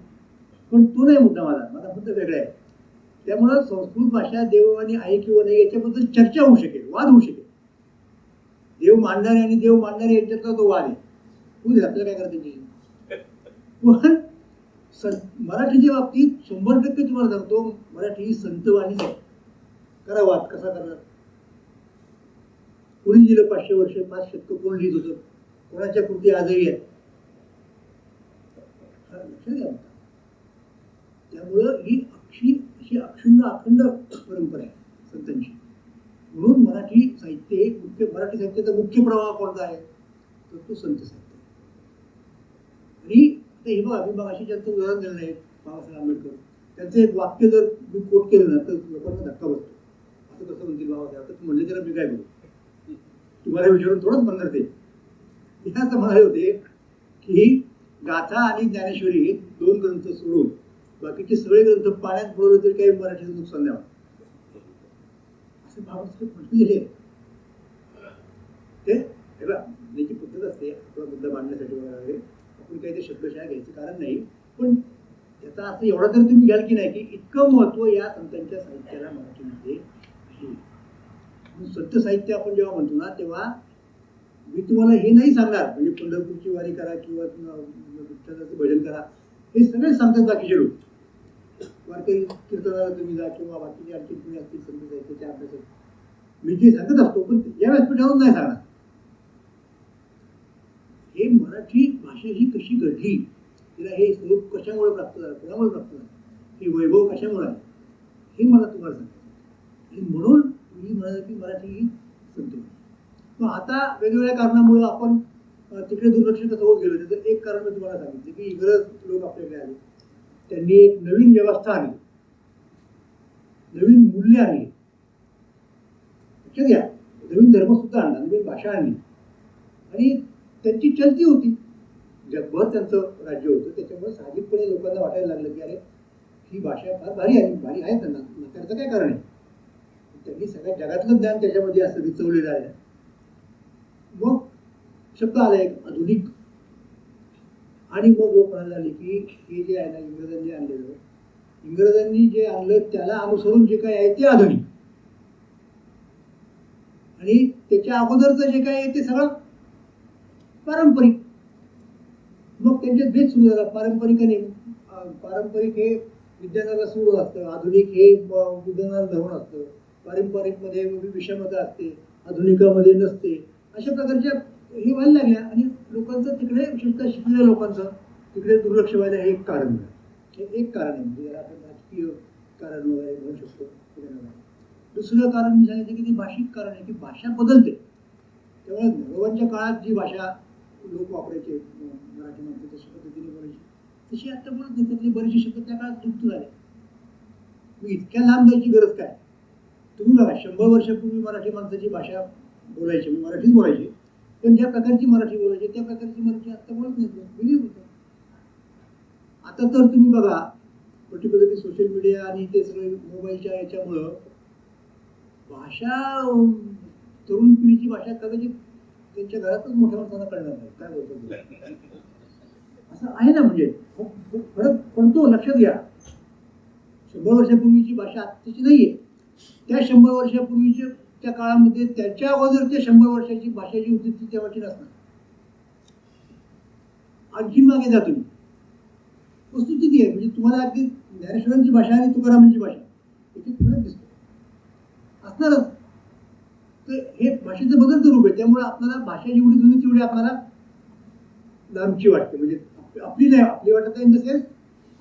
पण तो नाही मुद्दा माझा मुद्दा वेगळा आहे. त्यामुळं संस्कृत भाषा देववाणी आहे किंवा नाही याच्याबद्दल चर्चा होऊ शकेल, वाद होऊ शकेल. देव मानणारे आणि देव मानणारे यांच्यातला तो वाद आहे. तू आपल्याला काय करायचं त्याची. पण मराठीच्या बाबतीत 100% तुम्हाला सांगतो, मराठी ही संतवाणीच आहे. करा वाद कसा करणार? कोणी दिलं 500 वर्ष 5 शतक कोण लिहित होतं? कोणाच्या कृती आजही आहेत? लक्षात घ्या. त्यामुळं ही अशी अक्षुण्ण अखंड परंपरा आहे संतांची. म्हणून मराठी साहित्य मराठी साहित्याचा मुख्य प्रवाह कोणता आहे? तर तो संत साहित्य. आणि आता हे बघा, मी मगाशी ज्यांचं उदाहरण दिलं नाही बाबासाहेब आंबेडकर, त्यांचं एक वाक्य जर मी कोट केलं ना तर लोकांना धक्का बसतो. असं कसं म्हणतील बाबासाहेब? आता म्हणले त्याला मी काय बोलू? तुम्हाला विचारून थोडंच म्हणणार ते. ते असं म्हणाले होते की गाथा आणि ज्ञानेश्वरी हे 2 ग्रंथ सोडून बाकीचे सगळे ग्रंथ पाण्यात बुडवले तरी काही मराठीचं नुकसान नाही होत. असे बाबासाहेब म्हटलेले ते त्याची पद्धत असते आपला मुद्दा मांडण्यासाठी वगैरे. आपण काही ते शब्दशः घ्यायचं कारण नाही. पण त्याचा अर्थ एवढा तरी तुम्ही घ्याल की नाही की इतकं महत्व या संतांच्या साहित्याला मराठीमध्ये आहे. संत साहित्य आपण जेव्हा म्हणतो ना तेव्हा मी तुम्हाला हे नाही सांगणार म्हणजे पंढरपूरची वारी करा किंवा विठ्ठलाचं भजन करा, हे सगळे सांगतात बाकीचे लोक. वारकरी कीर्तनाला तुम्ही जा किंवा बाकीचे आणखी तुम्ही असतील संत साहित्याच्या अभ्यासात मी जे सांगत असतो, पण या व्यासपीठावरून नाही सांगणार. हे मराठी भाषा ही कशी घडली, तिला हे स्वरूप कशामुळे प्राप्त झालं, कोणामुळे प्राप्त झालं, हे वैभव कशामुळे आहे, हे मला तुम्हाला सांगायचं. आणि म्हणून मी म्हणाल की मराठी ही संत. मग आता वेगवेगळ्या कारणामुळं आपण तिकडे दुर्लक्ष कसं होत गेलं. त्याचं एक कारण मी तुम्हाला सांगितलं की इंग्रज लोक आपल्याकडे आले, त्यांनी एक नवीन व्यवस्था आणली, नवीन मूल्य आणली. लक्षात घ्या, नवीन धर्म सुद्धा आणला, नवीन भाषा आणली आणि त्यांची चलती होती. जगभर त्यांचं राज्य होतं. त्याच्यामुळे साहजिकपणे लोकांना वाटायला लागलं की अरे ही भाषा फार भारी आहे त्यांना, त्याचं काय कारण आहे. त्यांनी सगळ्या जगातलं ज्ञान त्याच्यामध्ये असं विचवलेलं आहे. मग शब्द आला एक आधुनिक. आणि मग लोक म्हणायला लागले की हे जे आहे ना इंग्रजांनी जे आणलं त्याला अनुसरून जे काय आहे ते आधुनिक, आणि त्याच्या अगोदरचं जे काय आहे ते सगळं पारंपरिक. मग त्यांच्यात भेद सुरू झाला. पारंपरिक आणि पारंपरिक हे विज्ञानाला सोडून असतं, आधुनिक हे विज्ञानाला धरून असतं. पारंपरिक मध्ये विषमता असते, आधुनिकामध्ये नसते. अशा प्रकारच्या हे व्हायला लागल्या आणि लोकांचं तिकडे विशेषतः शिकलेल्या लोकांचं तिकडे दुर्लक्ष व्हायला हे एक कारण आहे. हे एक कारण आहे, म्हणजे याला आपण राजकीय कारण वगैरे म्हणू शकतो. दुसरं कारण मी सांगितलं की ते भाषिक कारण आहे की भाषा बदलते. त्यामुळे नवाच्या काळात जी भाषा लोक वापरायचे, मराठी माणसं तशा पद्धतीने बोलायची, तशी आता बोलत नाही. त्यातले बरेचसे शब्द त्या काळात लुप्त झाले. मग इतक्या लांब जायची गरज काय? तुम्ही बघा, 100 वर्षापूर्वी मराठी माणसाची भाषा बोलायची, मराठीच बोलायची, पण ज्या प्रकारची मराठी बोलायची त्या प्रकारची मराठी आता बोलत नाही, वेगळी बोलतात. आता तर तुम्ही बघा, पर्टिक्युलरली सोशल मीडिया आणि ते सगळे मोबाईलच्या याच्यामुळं भाषा, तरुण पिढीची भाषा कदाचित त्यांच्या घरातच मोठ्या माणसांना कळणार नाही काय बोलतो असं आहे ना. म्हणजे फरक पडतो. लक्षात घ्या, 100 वर्षापूर्वीची भाषा आत्ताची नाहीये. त्या 100 वर्षापूर्वीच्या त्या काळामध्ये त्याच्या अगोदरच्या 100 वर्षाची भाषा जी होती ती तेव्हाची नसणार. आणखी मागे जा तुम्ही, वस्तुस्थिती आहे. म्हणजे तुम्हाला अगदी ज्ञानेश्वरांची भाषा आणि तुकारामांची भाषा याच्यात फरक दिसतो, असणारच. तर हे भाषेचं बदलतं रूप आहे. त्यामुळे आपल्याला भाषा जेवढी जुनी तेवढी आपल्याला लांबची वाटते. म्हणजे आपली नाही, आपली वाटत इन द सेन्स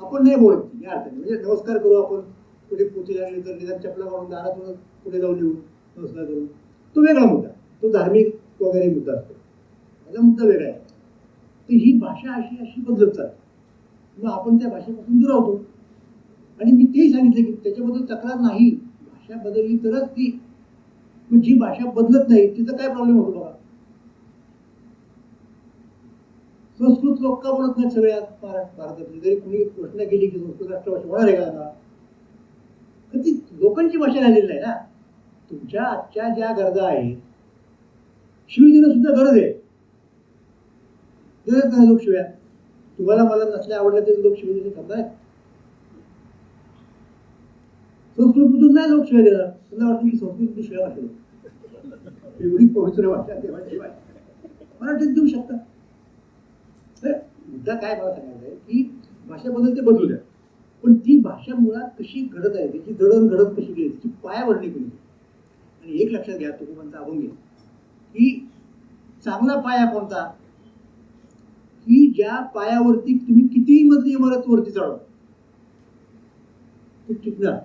आपण नाही बोलत या अर्थाने. म्हणजे नमस्कार करू आपण, कुठे पोथी लागली तर निदान चपला काढून दारातून पुढे जाऊन येऊ नमस्कार करू, तो वेगळा मुद्दा, तो धार्मिक वगैरे मुद्दा असतो. माझा मुद्दा वेगळा आहे. तर ही भाषा अशी अशी बदलत चालते, मग आपण त्या भाषेपासून दुरावतो. आणि मी तेही सांगितलं की त्याच्याबद्दल तक्रार नाही, भाषा बदलली तरच ती, मग जी भाषा बदलत नाही तिचा काय प्रॉब्लेम होतो बघा. संस्कृत लोक का बोलत नाहीत सगळ्या भारतातली, जरी कुणी घोषणा केली की संस्कृत राष्ट्रभाषा होणार आहे का आता, तर ती लोकांची भाषा राहिलेली नाही ना. तुमच्या आजच्या ज्या गरजा आहेत, शिवी देणं सुद्धा गरज आहे. गरज नाही लोक शिव्या, तुम्हाला मला नसल्या आवडलं तरी लोक शिवी देणे समजा. संस्कृतमधून नाही लोक शिवाय देणार, त्यांना वाटतं की संस्कृत शिवाय वाटलं एवढी पवित्र भाषा देवाशिवाय मराठीत देऊ शकता. तर मुद्दा काय मला सांगायचा आहे की भाषा बदलते, बदलू द्या, पण ती भाषा मुळात कशी घडत आहे, त्याची जडणघडण कशी केली, त्याची पायाभरणी केली. आणि एक लक्षात घ्या, तुकोबांचा अभंग आहे की चांगला पाया कोणता, की ज्या पायावरती तुम्ही कितीही मजली इमारत वरती चढवा ते टिकणार,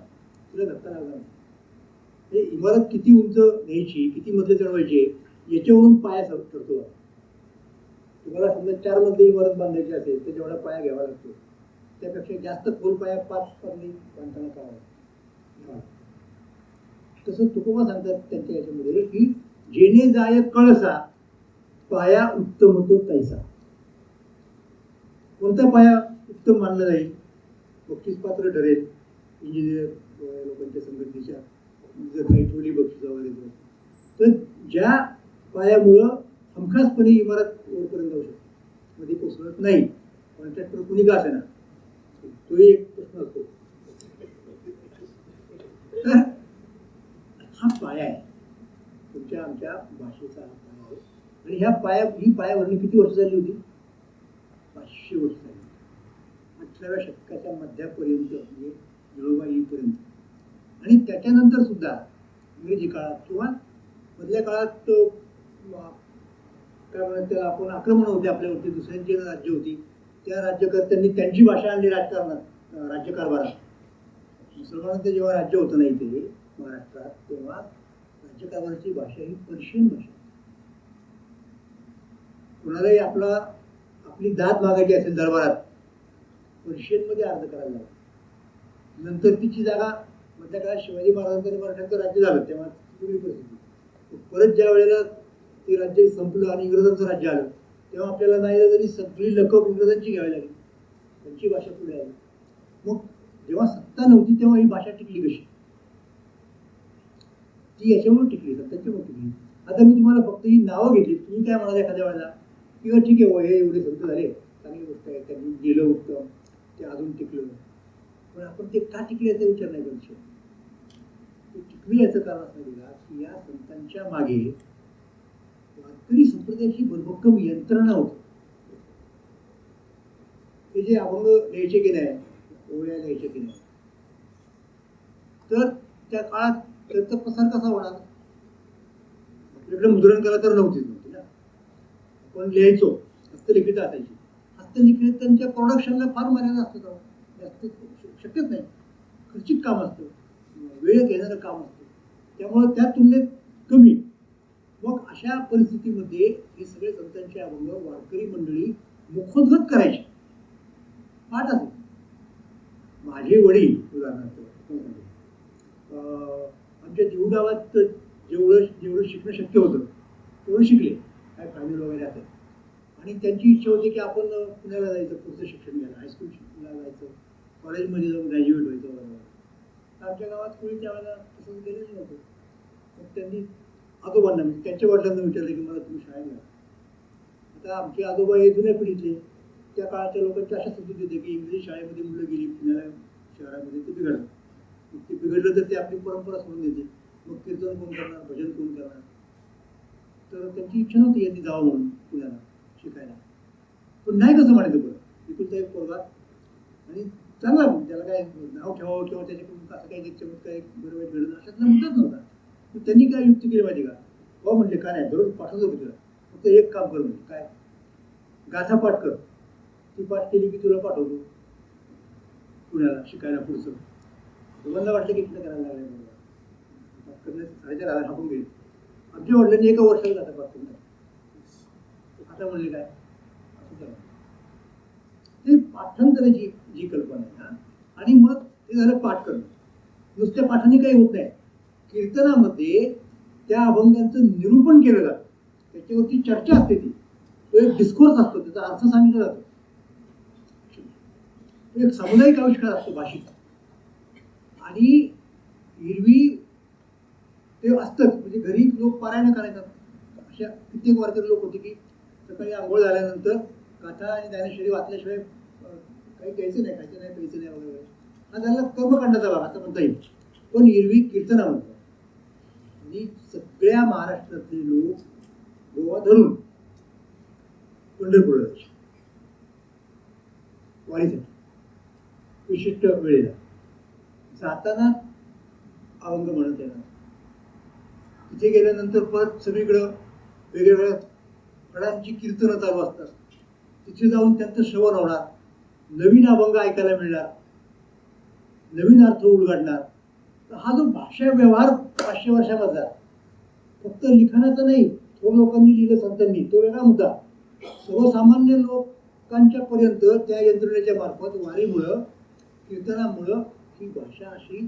तुला धक्का लागणार नाही. इमारत किती उंच न्यायची, किती मजले चढवायचे याच्यावरून पाया ठरतो. तुम्हाला समजा 4 मजली इमारत बांधायची असेल तर जेवढा पाया घ्यावा लागतो त्यापेक्षा जास्त खोल पाया 5 मजली बांधताना करावा. तसं तुकोबा सांगतात त्यांच्या याच्यामध्ये की जेणे जाय कळसा पाया उत्तम होतो तैसा. कोणता पाया उत्तम मानला जाईल, बक्षीस पात्र ठरेल, इंजिनियर लोकांच्या संघटनेच्या जर काही ठेवली बक्षीस वगैरे, तर ज्या पायामुळं हमखासपणे इमारत वरपर्यंत जाऊ शकते, मध्ये कोसळत नाही. कॉन्ट्रॅक्टर कुणी का असेना, तोही एक प्रश्न असतो. तर हा पाया आहे, तुमच्या आमच्या भाषेचा हा पाया आहे. आणि ही पायाभरणी किती वर्ष झाली होती, 500 वर्ष झाली. 18व्या शतकाच्या मध्यापर्यंत, म्हणजे जळोबा येईपर्यंत. आणि त्याच्यानंतर सुद्धा इंग्रजी काळात किंवा मधल्या काळात काय म्हणतात त्याला आपण, आक्रमण होते आपल्यावरती, दुसऱ्यांची राज्य होती, त्या राज्यकर्त्यांनी त्यांची भाषा आणली राजकारणात, राज्यकारभारात. मुसलमानांचं जेव्हा राज्य होतं नाही ते महाराष्ट्रात, तेव्हा राज्यकारभाराची भाषा ही पर्शियन भाषा. कोणालाही आपली दाद मागायची असेल दरबारात, पर्शियनमध्ये अर्ज करायला लागला. नंतर तिची जागा मधल्या काळात शिवाजी महाराजांचं मराठ्यांचं राज्य झालं तेव्हा वेगळी परिस्थिती. परत ज्या वेळेला ते राज्य संपलं आणि इंग्रजांचं राज्य आलं तेव्हा आपल्याला नाही तरी सगळी लकब इंग्रजांची घ्यावी लागली, त्यांची भाषा पुढे आली. मग जेव्हा सत्ता नव्हती तेव्हा ही भाषा टिकली कशी, ती याच्यामुळे टिकली, सत्ताच्यामुळे टिकली. आता मी तुम्हाला फक्त ही नावं घेतली, तुम्ही काय म्हणाल एखाद्या वेळेला किंवा ठीक आहे हे एवढे संत झाले, चांगली गोष्ट आहे, त्यांनी गेलं उत्तम, ते अजून टिकलं, पण आपण ते का टिकले याचा विचार नाही करू शकत. ते टिकले याचं कारण असं दिला की या संतांच्या मागे वारकरी संप्रदायाची भरभक्कम यंत्रणा होती. ते जे अभंग लिहायचे की नाही, ओव्या लिहायचे की नाही, तर त्या काळात त्याचा प्रसार कसा होणार, आपल्याकडे मुद्रणकला तर नव्हतीच ना, आपण लिहायचो, हस्तलिखित असायची. हस्तलिखितांच्या प्रोडक्शनला फार मर्यादा असतं, जास्त शक्यच नाही, खर्चिक काम असतं, वेळ घेणारं काम असतं, त्यामुळे त्या तुलनेत कमी. मग अशा परिस्थितीमध्ये हे सगळे संतांचे अभंग वारकरी मंडळी मुखोद्गत करायचे, पाठ असेल. माझे वडील उदाहरणार्थ आमच्या जीव गावात जेवढं शिकणं शक्य होतं तेवढं शिकले, काय फायनल वगैरे असेल. आणि त्यांची इच्छा होती की आपण पुण्याला जायचं, पुढचं शिक्षण घ्यायला, हायस्कूलला जायचं, कॉलेजमध्ये जाऊन ग्रॅज्युएट व्हायचं वगैरे. आमच्या गावात कोणी त्यावेळेला तसं केलेलं नव्हतं. मग त्यांनी आजोबांना, म्हणजे त्यांच्या वडिलांना विचारलं की मला तुम्ही शाळेत घ्या. आता आमचे आजोबा हे जुन्या पिढीतले, त्या काळाच्या लोकांची अशा समजूत होते की इंग्रजी शाळेमध्ये मुलं गेली पुण्याला शहरामध्ये ते बिघडलं, मग ते बिघडलं तर ते आपली परंपरा सोडून देते, मग कीर्तन कोण करणार, भजन कोण करणार. तर त्यांची इच्छा नव्हती यांनी जावं म्हणून पुण्याला शिकायला. पण नाही कसं म्हणायचं, बरं इथून एक पोरगा आणि चांगला, त्याला काय नाव ठेवावं किंवा त्याच्याकडून असं काही चमत्कार बरं वाईट घडलं अशातला मुद्दाच नव्हता. मग त्यांनी काय युक्ती केली माहिती का, हो म्हणले काय नाही, दररोज पाठवतो की तुला, फक्त एक काम कर, म्हणजे काय, गाथा पाठ कर, ती पाठ केली की तुला पाठवतो पुण्याला शिकायला पुढचं. दोघांना वाटलं की तिथं करायला लागलं, पाठ करण्याचं 4,500 हाकून गेले. आमच्या वडिलांनी एका वर्षाला गाथा पाठ करून. आता म्हणले काय, ते पाठांतराची जी कल्पना आहे ना, आणि मग ते झालं पाठ करणं. नुसत्या पाठाने काही होत नाही. कीर्तनामध्ये त्या अभंगांचं निरूपण केलं जातं, त्याच्यावरती चर्चा असते, ती तो एक डिस्कोर्स असतो, त्याचा अर्थ सांगितला जातो, तो एक सामुदायिक आविष्कार असतो भाषेचा. आणि एरवी ते असतंच, म्हणजे घरी लोक पारायण करायचं. अशा कित्येक वारकरी लोक होते की सकाळी आंघोळ झाल्यानंतर गाथा आणि ज्ञानेश्वरी वाचल्याशिवाय काही द्यायचं नाही, खायचं नाही, प्यायचं नाही वगैरे. हा झाला कर्मकांडाचा भाग असं म्हणता येईल. पण एरवी कीर्तनामध्ये आणि सगळ्या महाराष्ट्रातले लोक गोवा धरून पंढरपूरला जायचे वारीसाठी. विशिष्ट वेळेला जाताना अभंग म्हणत येणार, तिथे गेल्यानंतर परत सगळीकडं वेगवेगळ्या फळांची कीर्तनं चालू असतात. तिथे जाऊन त्यांचं श्रवण होणार, नवीन अभंग ऐकायला मिळणार, नवीन अर्थ उलगडणार. तर हा जो भाषा व्यवहार 500 वर्षामधला फक्त लिखाणाचा नाही, थोर लोकांनी लिहिलं संतांनी, तो वेगळा मुद्दा. सर्वसामान्य लोकांच्या पर्यंत त्या यंत्रणेच्या मार्फत वारीमुळं, कीर्तनामुळं ही भाषा अशी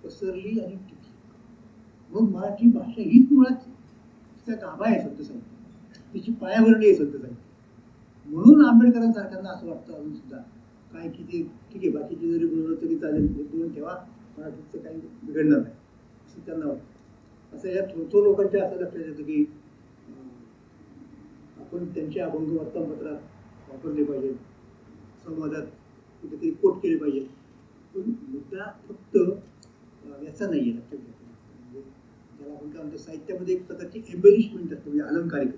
पसरली आणि टिकली. म्हणून मराठी भाषा हीच मुळात तिचा गाभा आहे संत साहित्य, तिची पायाभरणी आहे संत साहित्य. म्हणून आंबेडकरांसारख्यांना असं वाटतं अजून सुद्धा काय की ते ठीक आहे, बाकीचे जरी बोललं तरी चालेल, दोन ठेवा, मराठीचं काही बिघडणार नाही असं त्यांना वाटतं. असं या थोर लोकांच्या असं लक्षात येतं की आपण त्यांचे अभंग वर्तमानपत्रात वापरले पाहिजे, संवादात कुठेतरी कोट केले पाहिजे. पण मुद्दा फक्त याचा नाही आहे, लक्षात घ्या. म्हणजे त्याला आपण काय म्हणतो, साहित्यामध्ये एक प्रकारची एम्बेलिशमेंट असते, म्हणजे अलंकारिक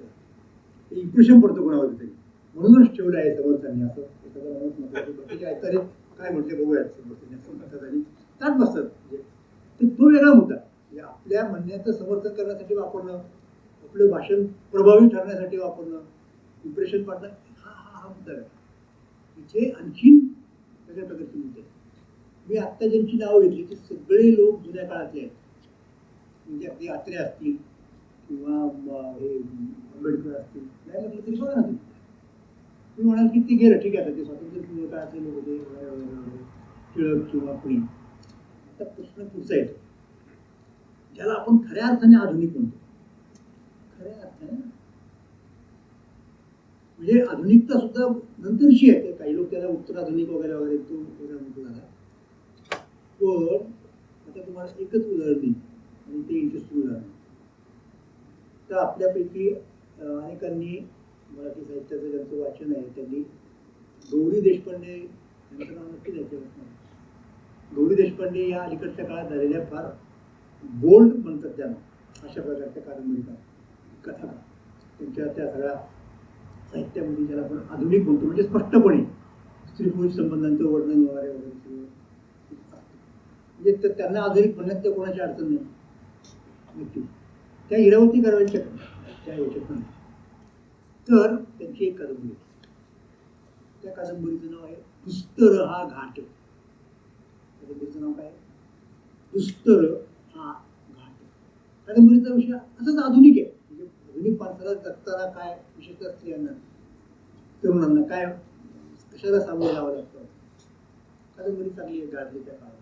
इम्प्रेशन पडतो कोणावर तरी, म्हणूनच ठेवलं आहे समर्थांनी असं. एखादा माणूस म्हटलं बाकीचे ऐकताना काय म्हटले बघूयात समर्थांनी असं म्हणतात आणि त्यात बसतात. म्हणजे तो वेगळा मुद्दा. म्हणजे आपल्या म्हणण्याचं समर्थन करण्यासाठी वापरणं, आपलं भाषण प्रभावी ठरण्यासाठी वापरणं, इम्प्रेशन पाडणं, हा हा हा मुद्दा आहे. इथे आणखीन वेगळ्या प्रकारचे मुद्दे. मी आत्ता ज्यांची नावं घेतली ते सगळे लोक जुन्या काळातले आहेत. म्हणजे आपले आत्रे असतील किंवा हे आंबेडकर असतील, नाही म्हटलं तरी बघा ना तुम्ही म्हणाल की ते गेलं, ठीक आहे, आता ते स्वातंत्र्य काळातले लोक होते टिळक किंवा कुणी. आता प्रश्न पुढचा येतो, ज्याला आपण खऱ्या अर्थाने आधुनिक म्हणतो. खऱ्या अर्थाने म्हणजे आधुनिकता सुद्धा नंतरची आहे. काही लोक त्याला उत्तर आधुनिक वगैरे वगैरे तो वेगळा मुद्दा झाला. पण आता तुम्हाला एकच उदाहरण देईल आणि ते इंटरेस्टिंग उदाहरण. तर आपल्यापैकी अनेकांनी मराठी साहित्याचं ज्यांचं वाचन आहे त्यांनी गौरी देशपांडे यांचं नाव नक्की द्यायचं असणार. गौरी देशपांडे या अलीकडच्या काळात झालेल्या फार बोल्ड म्हणतात त्यांना, अशा प्रकारच्या कादंबरीकार, कथाकार, त्यांच्या त्या सगळ्या साहित्यामध्ये ज्याला आपण आधुनिक म्हणतो, म्हणजे स्पष्टपणे स्त्री पुरुष संबंधांचं वर्णन वगैरे वगैरे सगळं. म्हणजे त्यांना आधुनिक म्हणण्यात तर कोणाची अडचण नाही. नक्की त्या इरावती करायच्या त्या याच्यात नाही. तर त्यांची एक कादंबरी, त्या कादंबरीचं नाव आहे दुस्तर हा घाट. कादंबरीचं नाव काय? दुस्तर हा घाट. कादंबरीचा विषय असंच आधुनिक आहे. म्हणजे आधुनिक माणसाला जगताना काय, विशेषतः स्त्रियांना, तरुणांना काय, कशाला सामोरं जावं लागतं. कादंबरी चांगली आहे, गाजली त्या काळामध्ये.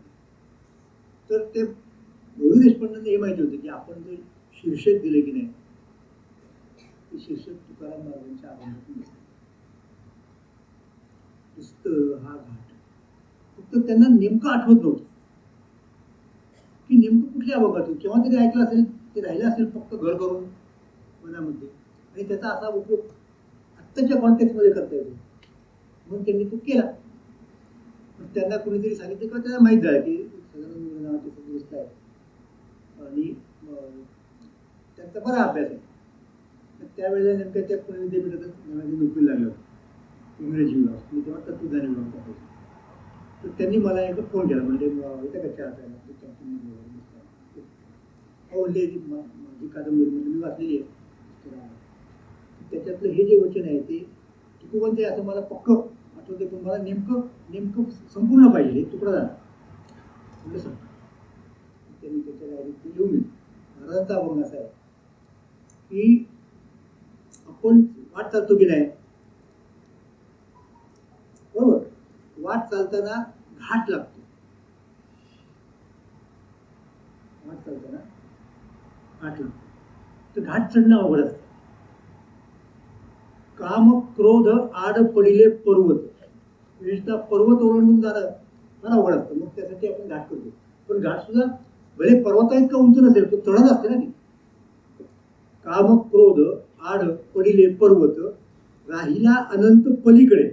तर ते गौरी देशपांडेंना हे माहिती होतं की आपण जे शीर्षक दिले की नाही, ते शीर्षक तुकाराम महाराजांच्या अभंगातून दुस्तर हा घाट. फक्त त्यांना नेमकं आठवत नव्हतं की नेमकं कुठल्या अभंगातून. केव्हा तरी ऐकलं असेल, ते राहिलं असेल फक्त घर करून मनामध्ये, आणि त्याचा असा उपयोग आत्ताच्या कॉन्टेक्स्टमध्ये करता येतो, म्हणून त्यांनी तो केला. पण त्यांना कोणीतरी सांगितलं किंवा त्यांना माहीत झालं की सदानंद नावाचे संत आहे आणि त्यांचा बरा अभ्यास आहे. त्यावेळेला नेमक्या त्या पुणे विद्यापीठातच नोकरी लागली होती इंग्रजी विभाग. मी तेव्हा तत्वज्ञान विभाग टाकायचो. तर त्यांनी मला एकदा फोन केला, म्हणजे येत्या का चहा प्यायला म्हणले माझी कादंबरी म्हणजे मी वाचलेली आहे. त्याच्यातलं हे जे वचन आहे ते तुकोबांचं आहे असं मला पक्क आठवते, पण मला नेमकं संपूर्ण पाहिजे, हे तुकडा झाला म्हणजे सांग. त्यांनी त्याच्या डायरीत लिहून दिलं. महाराजांचा अभंग असा आहे की आपण वाट चालतो की नाही, वाट चालताना घाट लागतो. वाट चालताना घाट लागतो. तर घाट चढणं अवघड असतं. काम क्रोध आड पडिले पर्वत, विशेषतः पर्वत ओलांडून जाणं फार अवघड असतं. मग त्यासाठी आपण घाट करतो. पण घाट सुद्धा भले पर्वता इतका उंच नसेल, तो चढत असते ना ती. काम क्रोध आड पडिले पर्वत, राहिला अनंत पलीकडे.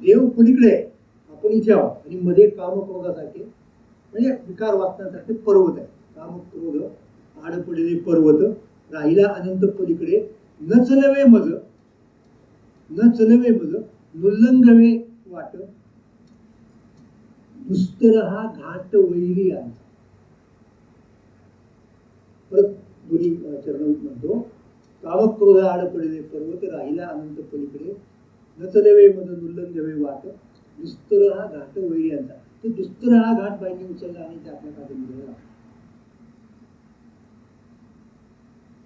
देव पलीकडे आहे, आपण इथे आहोत आणि मध्ये काम क्रोधासारखे म्हणजे विकार वाचण्यासारखे पर्वत आहे. काम क्रोध आड पडिले पर्वत, राहिला अनंत पलीकडे. न चलवे मज, न चलवे मज, नुल्लंघवे वाट, दुस्तर हा घाट वैरी आमचा. परत दोन्ही चरण म्हणतो. काम क्रोध आड पडिले पर्वत, राहिला अनंत पलीकडे. न चलवे मज, नुल्लंघवे वाट, दुस्तर हा घाट वैरी यांचा. तो दुस्तर हा घाट बाईंनी उचलला आणि ते आपल्या कादंबरीला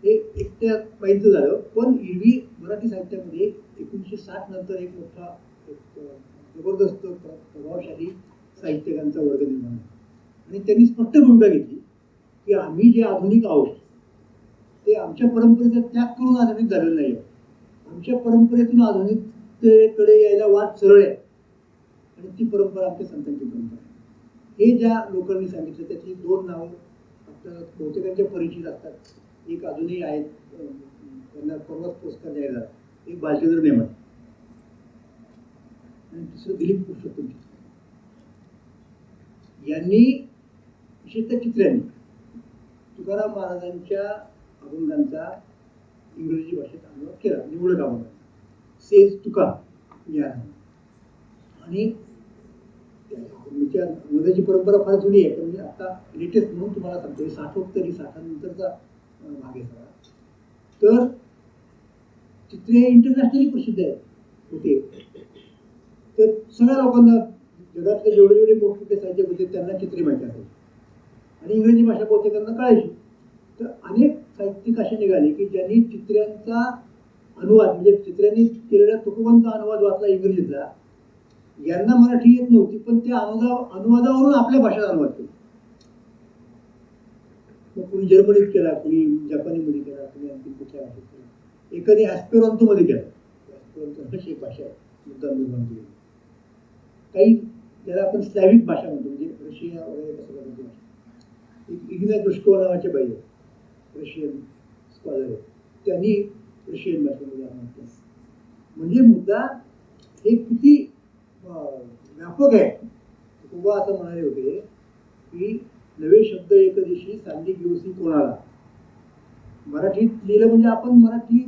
हे एकट्या माहिती झालं. पण एरवी मराठी साहित्यामध्ये 1960 नंतर एक मोठा जबरदस्त प्रभावशाली साहित्यिकांचा वर्ग निर्माण झाला आणि त्यांनी स्पष्ट भूमिका घेतली की आम्ही जे आधुनिक आहोत ते आमच्या परंपरेचा त्याग करून आधुनिक झालेलं नाही. आमच्या परंपरेतून आधुनिकतेकडे यायला वाट सरळ आहे आणि ती परंपरा आमच्या संतांची परंपरा आहे. हे ज्या लोकांनी सांगितलं त्यातली दोन नावं आपल्याला बहुतेकांच्या परिचित असतात. एक अजूनही आहेत, त्यांना परवाच पुरस्कार द्यायला, एक बालचंद्र नेमाडे आणि दुसरं दिलीप पुरुषोत्तम चित्रे. यांनी विशेषतः चित्र्यांनी तुकाराम महाराजांच्या अभंगांचा इंग्रजी भाषेत अनुवाद केला. निवडक अभंगांचा सेज तुका या आणि अनुवादाची परंपरा फार जुनी आहे. पण मी आता लेटेस्ट म्हणून तुम्हाला सांगतो. साठोत्तरी साठानंतरचा भाग आहे सगळा. तर चित्रे इंटरनॅशनली प्रसिद्ध आहे होते. तर सगळ्या लोकांना जगातले जेवढे जेवढे मोठमोठे साहित्यिक होते त्यांना चित्रे माहिती असायची आणि इंग्रजी भाषा बहुतेकांना कळायची. तर अनेक साहित्यिक असे निघाले की ज्यांनी चित्र्यांचा अनुवाद म्हणजे चित्र्यांनी केलेल्या तुकोबांचा अनुवाद वाचला इंग्रजीतला. यांना मराठी येत नव्हती पण त्या अनुवादावरून आपल्या भाषेत अनुवाद केला. मग कुणी जर्मनीत केला, कुणी जपानीमध्ये केला, कुणी आणखी कुठल्या भाषेत केला. एकाने ॲस्पेरॉन्तोमध्ये केला. ॲस्पेरॉन्तो अशी एक भाषा आहे मुद्दाम निर्माण केली. काही ज्याला आपण स्लॅविक भाषा म्हणतो म्हणजे रशिया वगैरे कसं प्रकारची भाषा. एक इग्ना ग्रुश्कोवा नावाचे बाई आहेत, रशियन स्कॉलर आहेत. त्यांनी रशियन भाषेमध्ये अनुवाद केला. म्हणजे मुद्दा हे किती व्यापक आहे. तुकोबा असं म्हणाले होते की नवे शब्द एक दिवशी सांडी गिवसी कोणाला. मराठीत लिहिलं म्हणजे आपण मराठी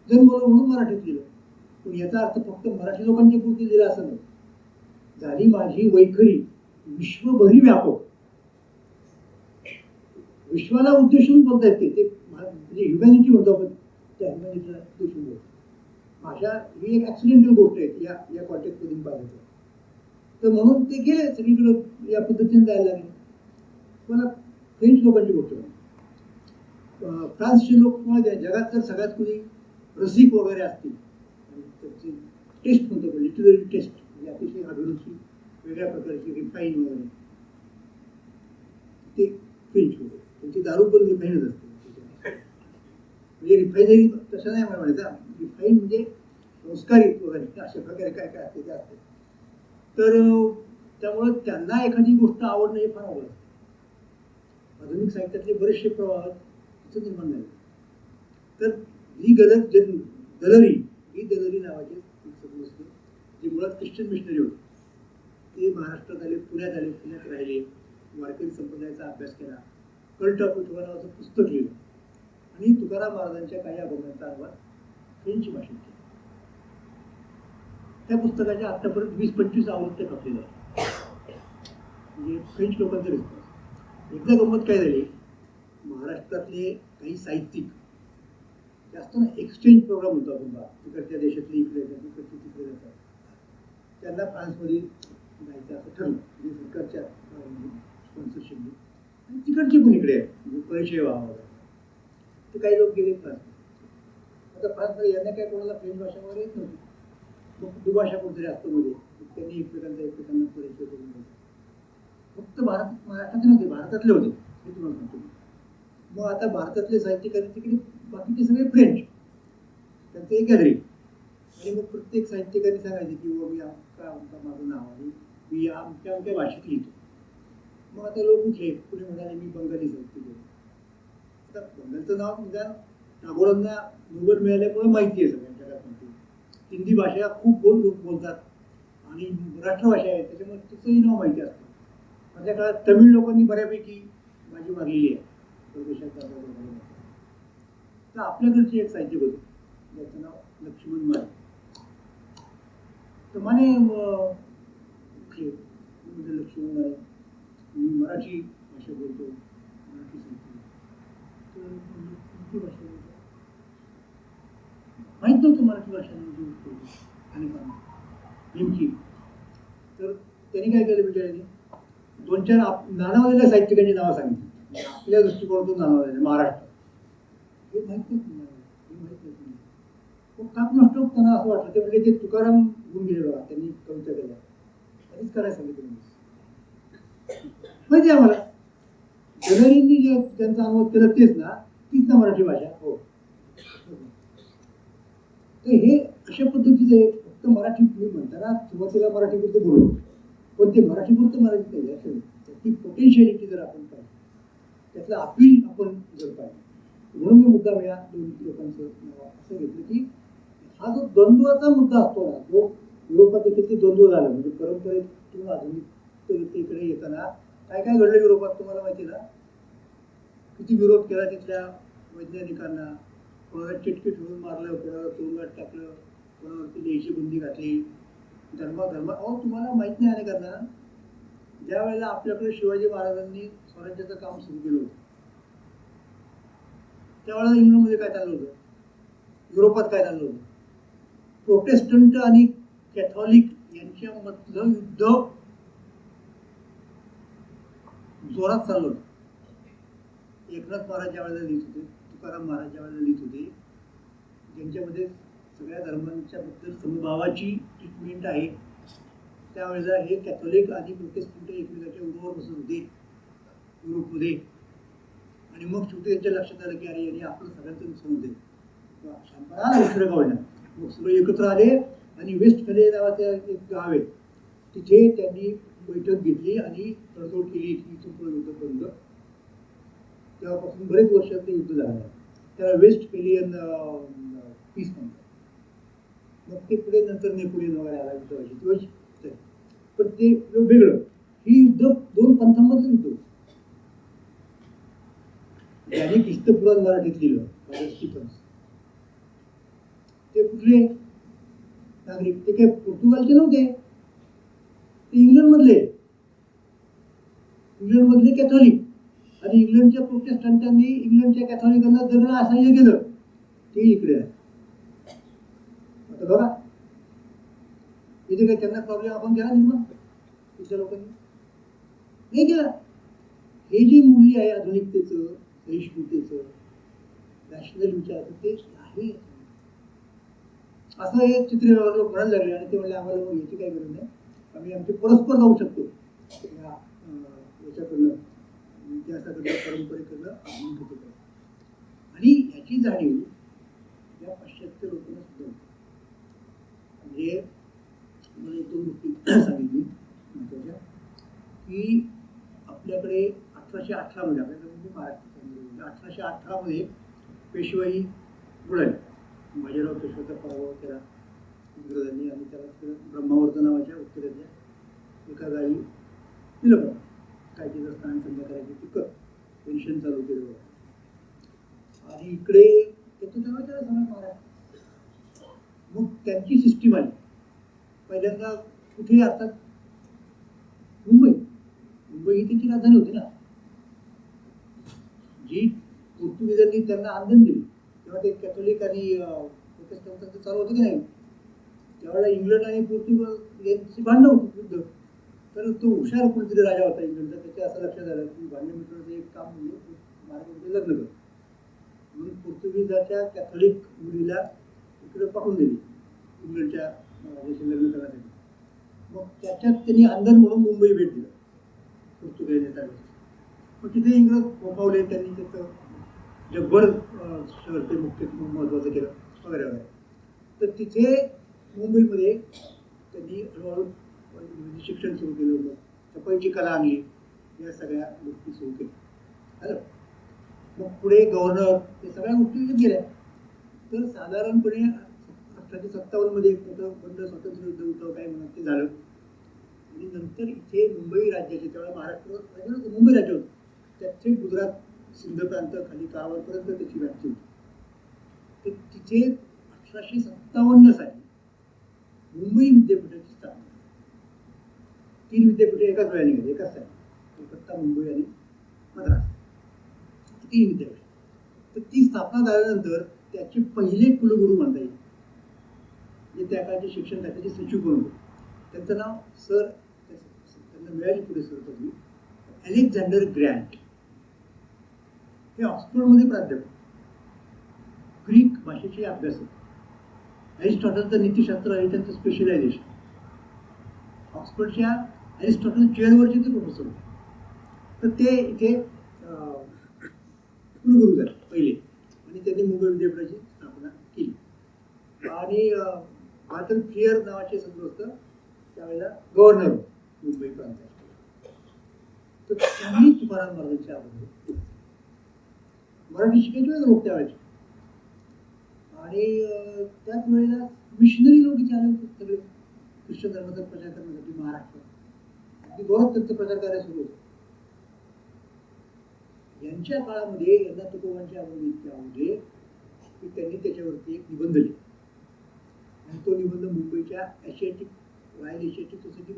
जन्मलो म्हणून मराठीत लिहिलं, पण याचा अर्थ फक्त मराठी लोकांच्या पुरती लिहिलं असं नाही. झाली माझी वैखरी विश्वभरी व्यापक. विश्वाला उद्देशून बोलता येते ते म्हणजे ह्युमॅनिटी म्हणतो आपण, त्या ह्युमॅनिटीला उद्देशून बोलतो. भाषा ही एक ऍक्सिडेंटल गोष्ट आहे या कॉन्टेक्स्टमधून पाहिजे तर. म्हणून ते गेले सगळीकडे या पद्धतीने जायला लागले. मला फ्रेंच लोकांची गोष्ट आहे. फ्रान्सचे लोक किंवा जगात जर सगळ्यात कोणी रसिक वगैरे असतील आणि त्याची टेस्ट म्हणतो आपण लिटररी टेस्ट म्हणजे अतिशय अभिरुची वेगळ्या प्रकारची रिफाईन वगैरे ते फ्रेंच वगैरे. त्यांची दारू पण रिफाईनच असते. म्हणजे रिफायनरी तसं नाही मला म्हणायचं. रिफाईन म्हणजे संस्कारित वगैरे अशा प्रकारे काय काय असते ते असते. तर त्यामुळं त्यांना एखादी गोष्ट आवडणं हे फार आवडतं. आधुनिक साहित्यातले बरेचसे प्रवाह तिथं निर्माण झाले. तर ही दलरी नावाचे जे मुळात ख्रिश्चन मिशनरी होते ते महाराष्ट्रात आले, पुण्यात आले, पुण्यात राहिले, वारकरी संप्रदायाचा अभ्यास केला, कल्ट ऑफ विठोबा नावाचं पुस्तक लिहिलं आणि तुकाराम महाराजांच्या काही अभंगांचा अनुवाद फ्रेंच भाषेत केला. त्या पुस्तकाच्या आतापर्यंत 20-25 आवृत्त्या छापलेल्या आहेत. म्हणजे फ्रेंच लोकांचा रिस्पॉन्स. एकदा गंमत काय झाली, महाराष्ट्रातले काही साहित्यिक जास्त ना एक्सचेंज प्रोग्राम होतो आपण बा, तिकडच्या देशातले इकडे येतात, इकडचे तिकडे जातात. त्यांना फ्रान्समध्ये जायचं असं ठरलं म्हणजे सरकारच्या स्पॉन्सरशिपने आणि तिकडचे पण इकडे आहेत म्हणजे परिचय व्हावा. ते काही लोक गेले फ्रान्समध्ये. आता फ्रान्समध्ये यांना काय कोणाला फ्रेंच भाषा वगैरे येत नव्हती. मग दुभाषा कोणतरी असतो मध्ये त्यांनी एकमेकांना परिचय करून दिला. फक्त महाराष्ट्रातले नव्हते, भारतातले होते हे तुम्हाला सांगतो. मग आता भारतातले साहित्यिक तिकडे, बाकीचे सगळे फ्रेंच, त्यांचं एक गॅदरिंग. आणि मग प्रत्येक साहित्यिकाने सांगायचे की मी माझं नाव आहे, मी अमक्या भाषेत लिहितो. मग आता लोक उठले, कुणी म्हणाले मी बंगाली साहित्यिक आहे. आता बंगालचं नाव म्हणजे टागोरांना नोबेल मिळाल्यामुळे माहिती आहे सगळ्यांच्या जगात माहिती. हिंदी भाषा खूप लोक बोलतात आणि राष्ट्रभाषा आहे, त्याच्यामुळे तिचंही नाव माहिती असतं. माझ्या काळात तमिळ लोकांनी बऱ्यापैकी बाजी मारलेली आहे परदेशात. तर आपल्याकडचे एक साहित्यिक होते ज्याचं नाव लक्ष्मण माने. तर माने म्हणजे लक्ष्मण माने, मी मराठी भाषा बोलतो, मराठी साहित्य. तर कोणती भाषा बोलतो माहीत नव्हतं, मराठी भाषा बोलतो अनेकांना नेमकी. तर त्यांनी काय केलं बिचाराने, 2-4 नाणावलेल्या साहित्यिकांची नावं सांगितली. आपल्या दृष्टिकोनातून नाणावलेल्या महाराष्ट्र हे माहित नाही तुम्हाला, हे माहित नाही तुम्हाला. मग का नष्ट त्यांना असं वाटलं, ते म्हणजे ते तुकाराम होऊन गेले बघा, त्यांनी कविता केल्या, त्यांनीच करायला सांगितलं. माहिती आहे आम्हाला जनरींनी जे त्यांचा अनुवाद केला तेच ना, तीच ना मराठी भाषा. हो. तर हे अशा पद्धतीचे फक्त मराठी म्हणताना सुरुवातीला मराठीपुरतं बोलू, पण ते मराठीपुरतं मराठी नाही असेल, त्याची पोटेन्शियलिटी जर आपण पाहिजे, त्यातलं अपील आपण जर पाहिजे. म्हणून मी मुद्दा या 2 लोकांचं नाव असं घेतलं की हा जो द्वंद्वाचा मुद्दा असतो ना, जो युरोपात किती द्वंद्व झाला, म्हणजे परंपरेतून आधुनिकतेकडे येताना काय काय घडलं युरोपात तुम्हाला माहिती ना. किती विरोध केला तिथल्या वैज्ञानिकांना, कोणाला चिटकी ठेवून मारलं, कोणाला तुरुंगात टाकलं, कोणावरती लेहची बंदी घातली. अहो तुम्हाला माहित नाही अनेकांना, ज्या वेळेला आपल्याकडे शिवाजी महाराजांनी स्वराज्याचं काम सुरू केलं होतं त्यावेळेला इंग्लंडमध्ये काय चाललं होतं, युरोपात काय चाललं होतं, प्रोटेस्टंट आणि कॅथॉलिक यांच्यामधलं युद्ध जोरात चाललं होतं. एकनाथ महाराज ज्या वेळेला लिहित होते, तुकाराम महाराज ज्या वेळेला लिहित होते, ज्यांच्यामध्ये सगळ्या धर्मांच्या बद्दल समभावाची ट्रीटमेंट आहे, त्यावेळेला हे कॅथॉलिक आणि प्रोटेस्टंट एकमेकांच्या उरावर बसत होते युरोपमध्ये. आणि मग शेवटी त्यांच्या लक्षात आलं की अरे यांनी आपलं सगळ्यांचं नुकसान होते, दुसरं गाव आहे. मग सगळे एकत्र आले आणि वेस्ट फॅले नावाचं एक गाव आहे, तिथे त्यांनी बैठक घेतली आणि तडजोड केली की इथून पुढे युद्ध बंद. तेव्हापासून बरेच वर्षात ते युद्ध झालं आहे, त्याला वेस्ट फेलियन पीस म्हणतात. मग ते पुढे नंतर नेपोलियन वगैरे आला युद्ध. पण ते वेगळं, ही युद्ध 2 पंथांमधलं युद्ध. ज्यांनी किस्त पुराण मराठीत लिहिलं ते कुठले नागरिक, ते काही पोर्तुगालचे नव्हते, ते इंग्लंडमधले कॅथॉलिक. आणि इंग्लंडच्या प्रोटेस्टंटांनी इंग्लंडच्या कॅथॉलिकांना जगणं असह्य केलं, ते इकडे आहे. आता बघा इथे काही त्यांना प्रॉब्लेम आपण केला निर्माण दुसऱ्या लोकांनी नाही केला. हे जे मूल्य आहे आधुनिकतेचं, सहिष्णुतेचं, रॅशनल विचाराचं, ते आहे. असं हे चित्र लोक म्हणायला लागले आणि ते म्हणले आम्हाला याची काही गरज नाही, आम्ही आमचे परस्पर जाऊ शकतो याच्याकडनं, इतिहासाकडनं, परंपरेकडनं, आधुनिकतेकडनं. आणि याची जाणीव या पाश्चात्य लोकांना सुद्धा होती. म्हणजे मला 2 गोष्टी सांगितली महत्वाच्या, की आपल्याकडे 1818 मध्ये, आपल्याकडे महाराष्ट्र 1818 मध्ये पेशवाई बुडाली. बाजीराव पेशवाचा पराभव केला इंग्रजांनी आणि त्याला ब्रह्मावर्त नावाच्या उत्तरेच्या एका गावी दिलं बघा. काय तिथं स्नान संध्या करायची तिकट पेन्शन चालू केलं बघा. आणि इकडे त्याचं तेव्हा त्याला समज महाराष्ट्र. मग त्यांची सिस्टीम आली पहिल्यांदा कुठे असतात, मुंबई ही त्यांची राजधानी होती ना. जी पोर्तुगीजांनी त्यांना आंदोलन दिली तेव्हा ते कॅथोलिक आणि प्रोटेस्टंटांचं चालू होतं की नाही, त्यावेळेला इंग्लंड आणि पोर्तुगाल यांची भांडणं होती युद्ध. तर तो हुशार कोणीतरी राजा होता इंग्लंडचा, त्याच्या असं लक्षात आलं की भांडण मिटवण्याचं एक काम म्हणजे महाराजांचे लग्न कर, म्हणून पोर्तुगीजाच्या कॅथोलिक मुलीला इकडे पाठवून दिली इंग्लंडच्या देशात लग्न करण्यासाठी. मग त्याच्यात त्यांनी अंधन म्हणून मुंबई भेट दिलं पोर्तुगीज नेत्यांनी. मग तिथे इंग्रज फोफावले, त्यांनी त्याचं जगभर शहर ते मुख्य महत्त्वाचं केलं वगैरे वगैरे. तर तिथे मुंबईमध्ये त्यांनी हळूहळू शिक्षण सुरू केलं होतं, छपाईची कला आणली, या सगळ्या गोष्टी सुरू केल्या. आलं. मग पुढे गव्हर्नर, या सगळ्या गोष्टी गेल्या. तर साधारणपणे 1857 एक मोठं बंद स्वातंत्र्य युद्ध होतं, काय म्हणत ते झालं. आणि नंतर इथे मुंबई राज्याचे, त्यावेळेला महाराष्ट्र मुंबई राज्य होतं, त्याचे गुजरात सिंध प्रांत खाली कारवारपर्यंत त्याची व्याप्ती होती. तर तिथे 1857 साली मुंबई विद्यापीठाची स्थापना. 3 विद्यापीठे एकाच वेळेला निघाली, एकाच साली, कोलकाता, मुंबई आणि मद्रास, 3 विद्यापीठ. तर ती स्थापना झाल्यानंतर त्याचे पहिले कुलगुरू म्हणता येईल, म्हणजे त्या काळचे शिक्षण खात्याचे सचिव पण होते, त्यांचं नाव सर, त्यांना मिळाली पुढे सर पदवी, अलेक्झांडर ग्रँट. हे ऑक्सफोर्डमध्ये प्राध्यापक, ग्रीक भाषेचे अभ्यासक, अरिस्टॉटलचं नीतिशास्त्र आहे त्यांचं स्पेशलायझेशन. ऑक्सफोर्डच्या अरिस्टॉटल चेअरवरचे ते प्रोफेसर होते. तर ते इथे कुलगुरू झाले पहिले, आणि त्यांनी मुंबई विद्यापीठाची स्थापना केली. आणि आर्थर फ्रियर नावाचे संत होतं, त्यावेळेला गव्हर्नर मुंबई प्रांताचे. तर त्यांनी तुकाराम महाराजांच्या आवडले, मराठी शिकायचे लोक त्यावेळेचे. आणि त्याच वेळेला मिशनरी लोक इथे आले होते सगळे ख्रिश्चन धर्माचा प्रचार करण्यासाठी महाराष्ट्रात. अगदी जोरात त्यांचं प्रचार कार्य सुरू होतं. यांच्या काळामध्ये यांना तुकोबांच्या आवडले इतके आवडले की त्यांनी त्याच्यावरती एक निबंध लिहिला. आणि तो निबंध मुंबईच्या एशियाटिक रॉयल एशियाटिक सोसायटी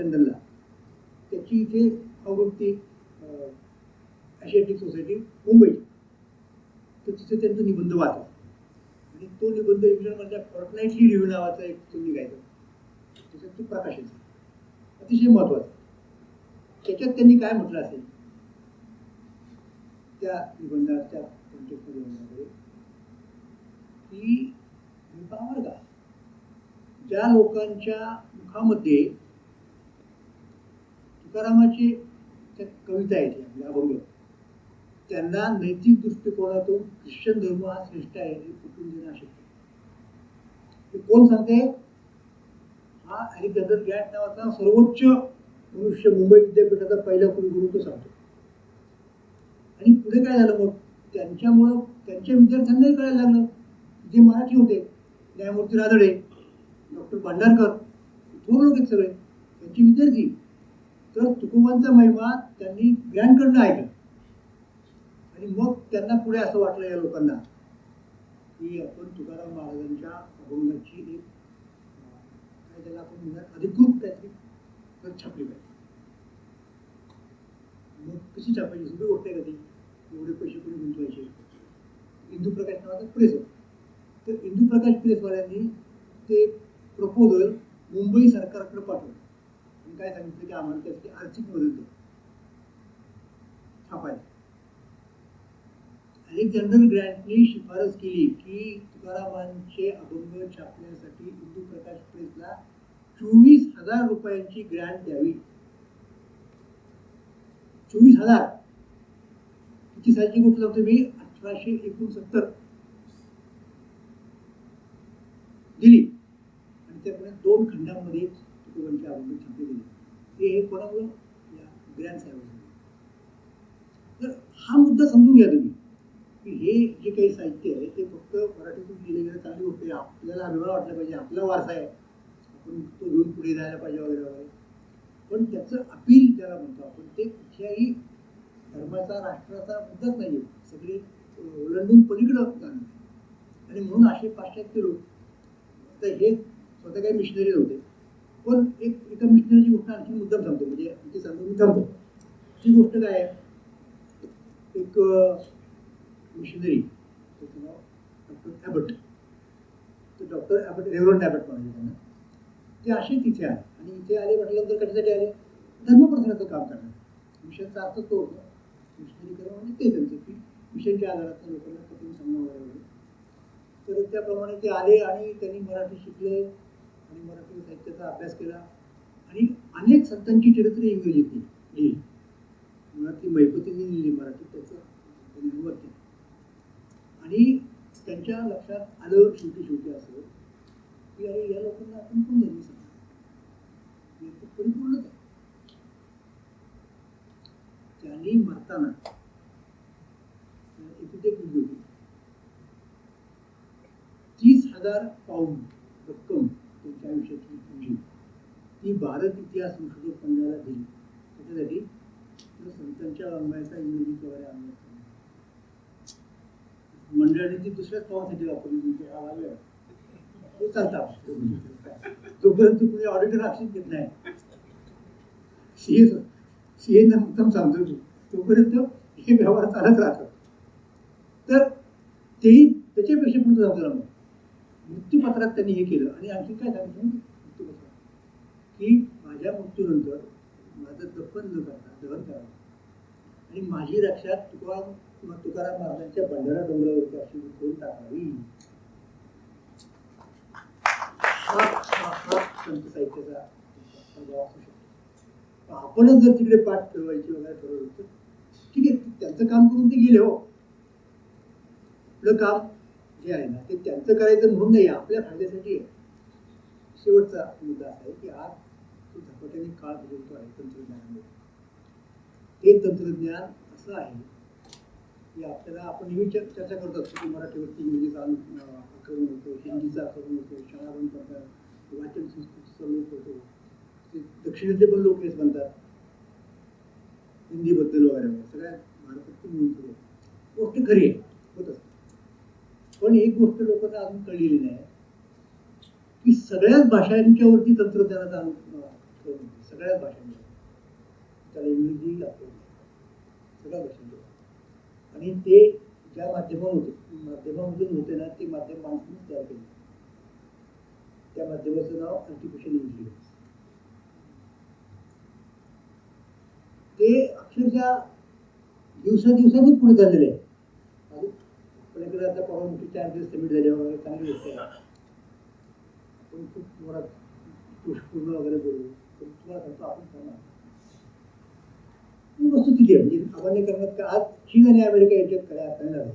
लंडनला, त्याची इथे आवृत्ती एशियाटिक सोसायटी मुंबई, तर तिथे त्यांचा निबंध वाचला. आणि तो निबंध इंग्लंडमधल्या फॉर्टनाइटली रिव्ह्यू नावाचा एक तो निघायचा, त्याच्यात तो प्रकाशित अतिशय महत्वाचा. त्याच्यात त्यांनी काय म्हटलं असेल त्या निबंधाच्या कॉन्टेक्स्टमध्ये, की बरं का, ज्या लोकांच्या मुखामध्ये तुकारामाची त्या कविता येते आपल्या अभंग, त्यांना नैतिक दृष्टिकोनातून ख्रिश्चन धर्म हा श्रेष्ठ आहे हे पटवून देणं अशक्य. हे कोण सांगते? हा अलेक्झांडर ग्रँट नावाचा सर्वोच्च मनुष्य, मुंबई विद्यापीठाचा पहिला कुलगुरू तो सांगतो. आणि पुढे काय झालं, मग त्यांच्यामुळं त्यांच्या विद्यार्थ्यांनाही कळायला लागलं, जे मराठी होते, न्यायमूर्ती राजडे, डॉक्टर भांडारकर, थोर लोक आहेत सगळे त्यांचे विद्यार्थी. तर तुकोबांचा महिमा त्यांनी ग्रँटकडनं ऐकला. आणि मग त्यांना पुढे असं वाटलं या लोकांना की आपण तुकाराम महाराजांच्या अभंगाची एक काय त्याला आपण म्हणूयात अधिकृत काहीतरी प्रत छापली पाहिजे. मग कशी छापायची? सगळी गोष्ट आहे का ती? एवढे पैसे कोणी गुंतवायचे? इंदू प्रकाश नावाचा प्रेस होता. तर इंदू प्रकाश प्रेसवाल्यांनी ते प्रपोजल मुंबई सरकारकडे पाठवलं आणि काय सांगितलं की आम्हाला त्यासाठी आर्थिक मदत द्या छापायला. अलेक्झांडर ग्रँटनी शिफारस केली की तुकारामांचे अभंग छापण्यासाठी इंदू प्रकाश प्रेसला 24,000 रुपयांची ग्रँट द्यावी. 24,000. किती सालची गोष्ट सांगतो मी, 1869 दिली. आणि त्यामुळे 2 खंडांमध्ये तुकोबांचे अभंग छापले गेले. हे कोणामुळे? या ग्रँट साहेबांनी. तर हा मुद्दा समजून घ्या तुम्ही की हे जे काही साहित्य आहे ते फक्त मराठीतून लिहिले गेलं चांगली गोष्ट आहे, आपल्याला अभिमान वाटला पाहिजे, आपला वारसा आहे, आपण तो घेऊन पुढे जायला पाहिजे वगैरे वगैरे. पण त्याचं अपील ज्याला म्हणतो आपण, ते कुठल्याही धर्माचा राष्ट्राचा मुद्दाच नाही आहे, सगळे ओलांडून पलीकडं जाणं. आणि म्हणून असे पाश्चात्य लोक, तर हे स्वतः काही मिशनरी होते, पण एका मिशनरीची गोष्ट आणखी मुद्दाम सांगतो, म्हणजे ते सांगतो मी थांबतो. ती गोष्ट काय आहे, एक मिशनरी, त्याचं नाव डॉक्टर ॲबट. तर डॉक्टर ॲबट, रेव्हरंड ॲबट म्हणाले त्यांना. ते असे तिथे आले, आणि इथे आले म्हटल्यानंतर कशासाठी आले? धर्मप्रसाराचं काम करणार. मिशनचा अर्थ तो होता, मिशनरी करणं म्हणजे ते त्यांचं की मिशनच्या आधारात लोकांना पटवून सांगणं वगैरे. तर त्याप्रमाणे ते आले आणि त्यांनी मराठी शिकले आणि मराठी साहित्याचा अभ्यास केला. आणि अनेक संतांची चरित्र इंग्रजीत लिहिली. मुळात ती मैपतीने लिहिली मराठीत, त्याचं त्यांनी अनुवाद केला. आणि त्यांच्या लक्षात आलं शेवटी असं की अरे या लोकांना आपण कोण धर्मी सांगणार, परिपूर्णच आहे. त्यांनी मरताना एकुलती एक मुलगी होती. 30,000 पाऊंड रक्कम त्यांच्या आयुष्यातली पुंजी ती भारत इतिहास संशोधक मंडळाला दिली. त्याच्यासाठी संतांच्या वाङ्मयाचा इंग्रजीत वगैरे अनुवाद मंडळाने ती दुसऱ्याच कामासाठी वापरली. म्हणजे हा वेळ तो चालता जोपर्यंत कुणी ऑडिटर ऍक्शन घेत नाही, सीएना मुद्दाम सांगतो तोपर्यंत हे व्यवहार चालत राहतात. तर तेही त्याच्यापेक्षा पण सांगतो ना, मृत्यूपत्रात त्यांनी हे केलं. आणि आणखी काय सांगितलं मृत्यूपत्रात की माझ्या मृत्यूनंतर माझं दफन न करता दहन करावं आणि माझी रक्षा तुकाराम महाराजांच्या भंडारा डोंगरावरती अशी करून टाकावी. हा संत साहित्याचा प्रभाव असू शकतो. आपणच जर तिकडे पाठ ठेवायची वगैरे ठरवलं तर ठीक आहे, त्यांचं काम करून ते गेले. हो, आपलं काम जे आहे ना ते त्यांचं करायचं म्हणून नाही, आपल्या फायद्यासाठी आहे. शेवटचा मुद्दा असा आहे की आज तो झपाट्याने काळ बदलतो आहे तंत्रज्ञानामुळे. हे तंत्रज्ञान असं आहे की आपल्याला, आपण नेहमी चर्चा करत असतो की मराठीवरती इंग्रजीचा आक्रमण होतो, हिंदीचा आक्रमण होतो, शाळा बंद करतात, वाचन संस्कृतीचा लोप होतो. दक्षिणेतले पण लोक हेच म्हणतात हिंदीबद्दल वगैरे. सगळ्या भारतात मिळून सुरू गोष्ट खरी आहे, होत असते. पण एक गोष्ट लोकांना अजून कळलेली नाही की सगळ्याच भाषांच्यावरती तंत्रज्ञानाचा अनुभव, सगळ्याच भाषांवर, त्याला इंग्रजी सगळ्या भाषांवर. आणि ते ज्या माध्यमामधून होते ना, ते माध्यम माणसानेच तयार केले. त्या माध्यमाचं नाव आर्टिफिशियल इंटेलिजन्स. ते अक्षरशः दिवसांनी पुढे चाललेले आहे. आपल्याकडे आता परवानगी चार्जेस सबमिट झाले वगैरे चांगली गोष्ट आहे. आपण खूप मोठा पुष्पूर्ण वगैरे बोलू, पण तुम्हाला सांगतो आपण सांगा ही वस्तुस्थिती आहे. म्हणजे अमान्य करण्यात का आज चीन आणि अमेरिका याच्यात खऱ्या अर्थाने लागले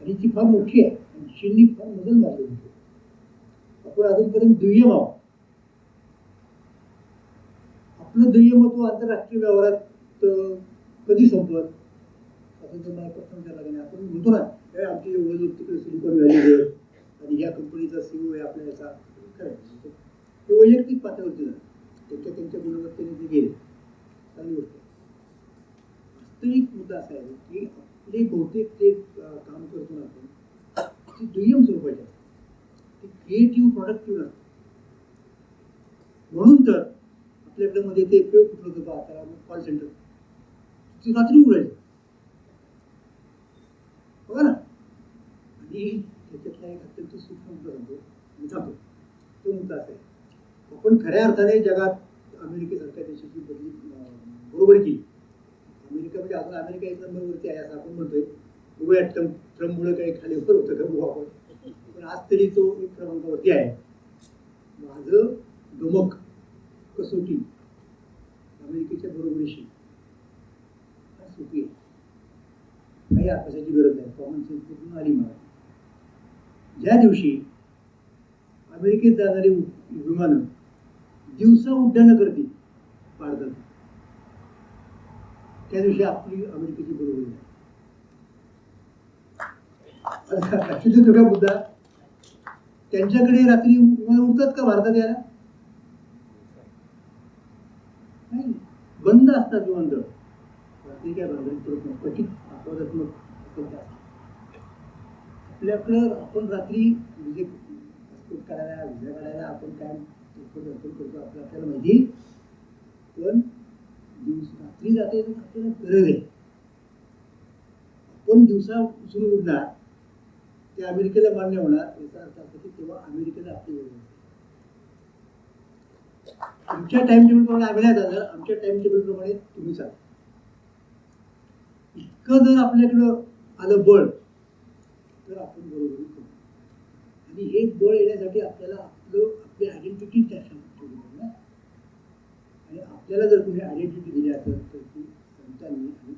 आणि ती फार मोठी आहे आणि चीननी फार मदत मारली होती. आपण अजूनपर्यंत दुय्यम आहोत. आपलं दुय्यमत्व आंतरराष्ट्रीय व्यवहारात कधी संपत असं जर मला प्रश्न विचारला नाही. आपण म्हणतो ना आमची एवढं लोक तिकडे सिलिकॉन व्हॅली आहे आणि या कंपनीचा सीईओ आहे आपल्या याचा, खरं ते वैयक्तिक पातळीवरती झालं, त्यांच्या गुणवत्तेने ते गेले, चांगली गोष्ट. वास्तविक मुद्दा असा आहे की आपले बहुतेक ते काम करतो ना आपण, ती दुय्यम स्वरूपाची असते, ती क्रिएटिव्ह प्रोडक्टिव्ह नसते. म्हणून तर आपल्याकडे मध्ये ते कुठलं होतं आता कॉल सेंटर ती रात्री उघडायची बघा ना. आणि त्याच्यातला एक अत्यंत सूक्ष्म मुद्दा सांगतो तो मुद्दा असा आहे, आपण खऱ्या अर्थाने जगात अमेरिकेसारख्या देशाची बदली बरोबर केली. अमेरिका म्हणजे अजून अमेरिका एक नंबरवरती आहे असं आपण म्हणतोय. बघूया ट्रम्पमुळे काही खाली वर होतं का बघू आपण, पण आज तरी तो एक क्रमांकावरती आहे. माझं गमक कसोटी अमेरिकेच्या बरोबरीशी सोपी आहे, काही अभ्यासाची गरज नाही, कॉमन सेन्स पूर्ण आली मला. ज्या दिवशी अमेरिकेत जाणारी विमानं दिवसा उड्डाणं करतील भारतात, त्या दिवशी आपली अमेरिकेची बरोबरी नाही. लक्षात तुझा मुद्दा, त्यांच्याकडे रात्री विमानं उडतात का भारतात यायला? नाही, बंद असतात विमानतळ. रात्री काय भांडण क्वचित अपवादात्मक असेल त्या. आपल्याकडं आपण रात्री म्हणजे पासपोर्ट काढायला, व्हिसा काढायला आपण काय करतो आपल्याला माहिती, पण रात्री जाते आपल्याला गरज आहे. आपण दिवसा उचलून उडणार ते अमेरिकेला मान्य होणार, याचा अर्थ असा की तेव्हा अमेरिकेला आपली गरज आहे. तुमच्या टाइम टेबल प्रमाणे आम्ही नाही जाणार, आमच्या टाइम टेबल प्रमाणे तुम्ही चाल. इतकं जर आपल्याकडं आलं बळ तर आपण बरोबरी करू. आणि हे बळ येण्यासाठी आपल्याला आपली आयडेंटिटी ठेवली पाहिजे ना. आणि आपल्याला जर कोणी आयडेंटिटी दिली असेल तर ती संतांनी आणि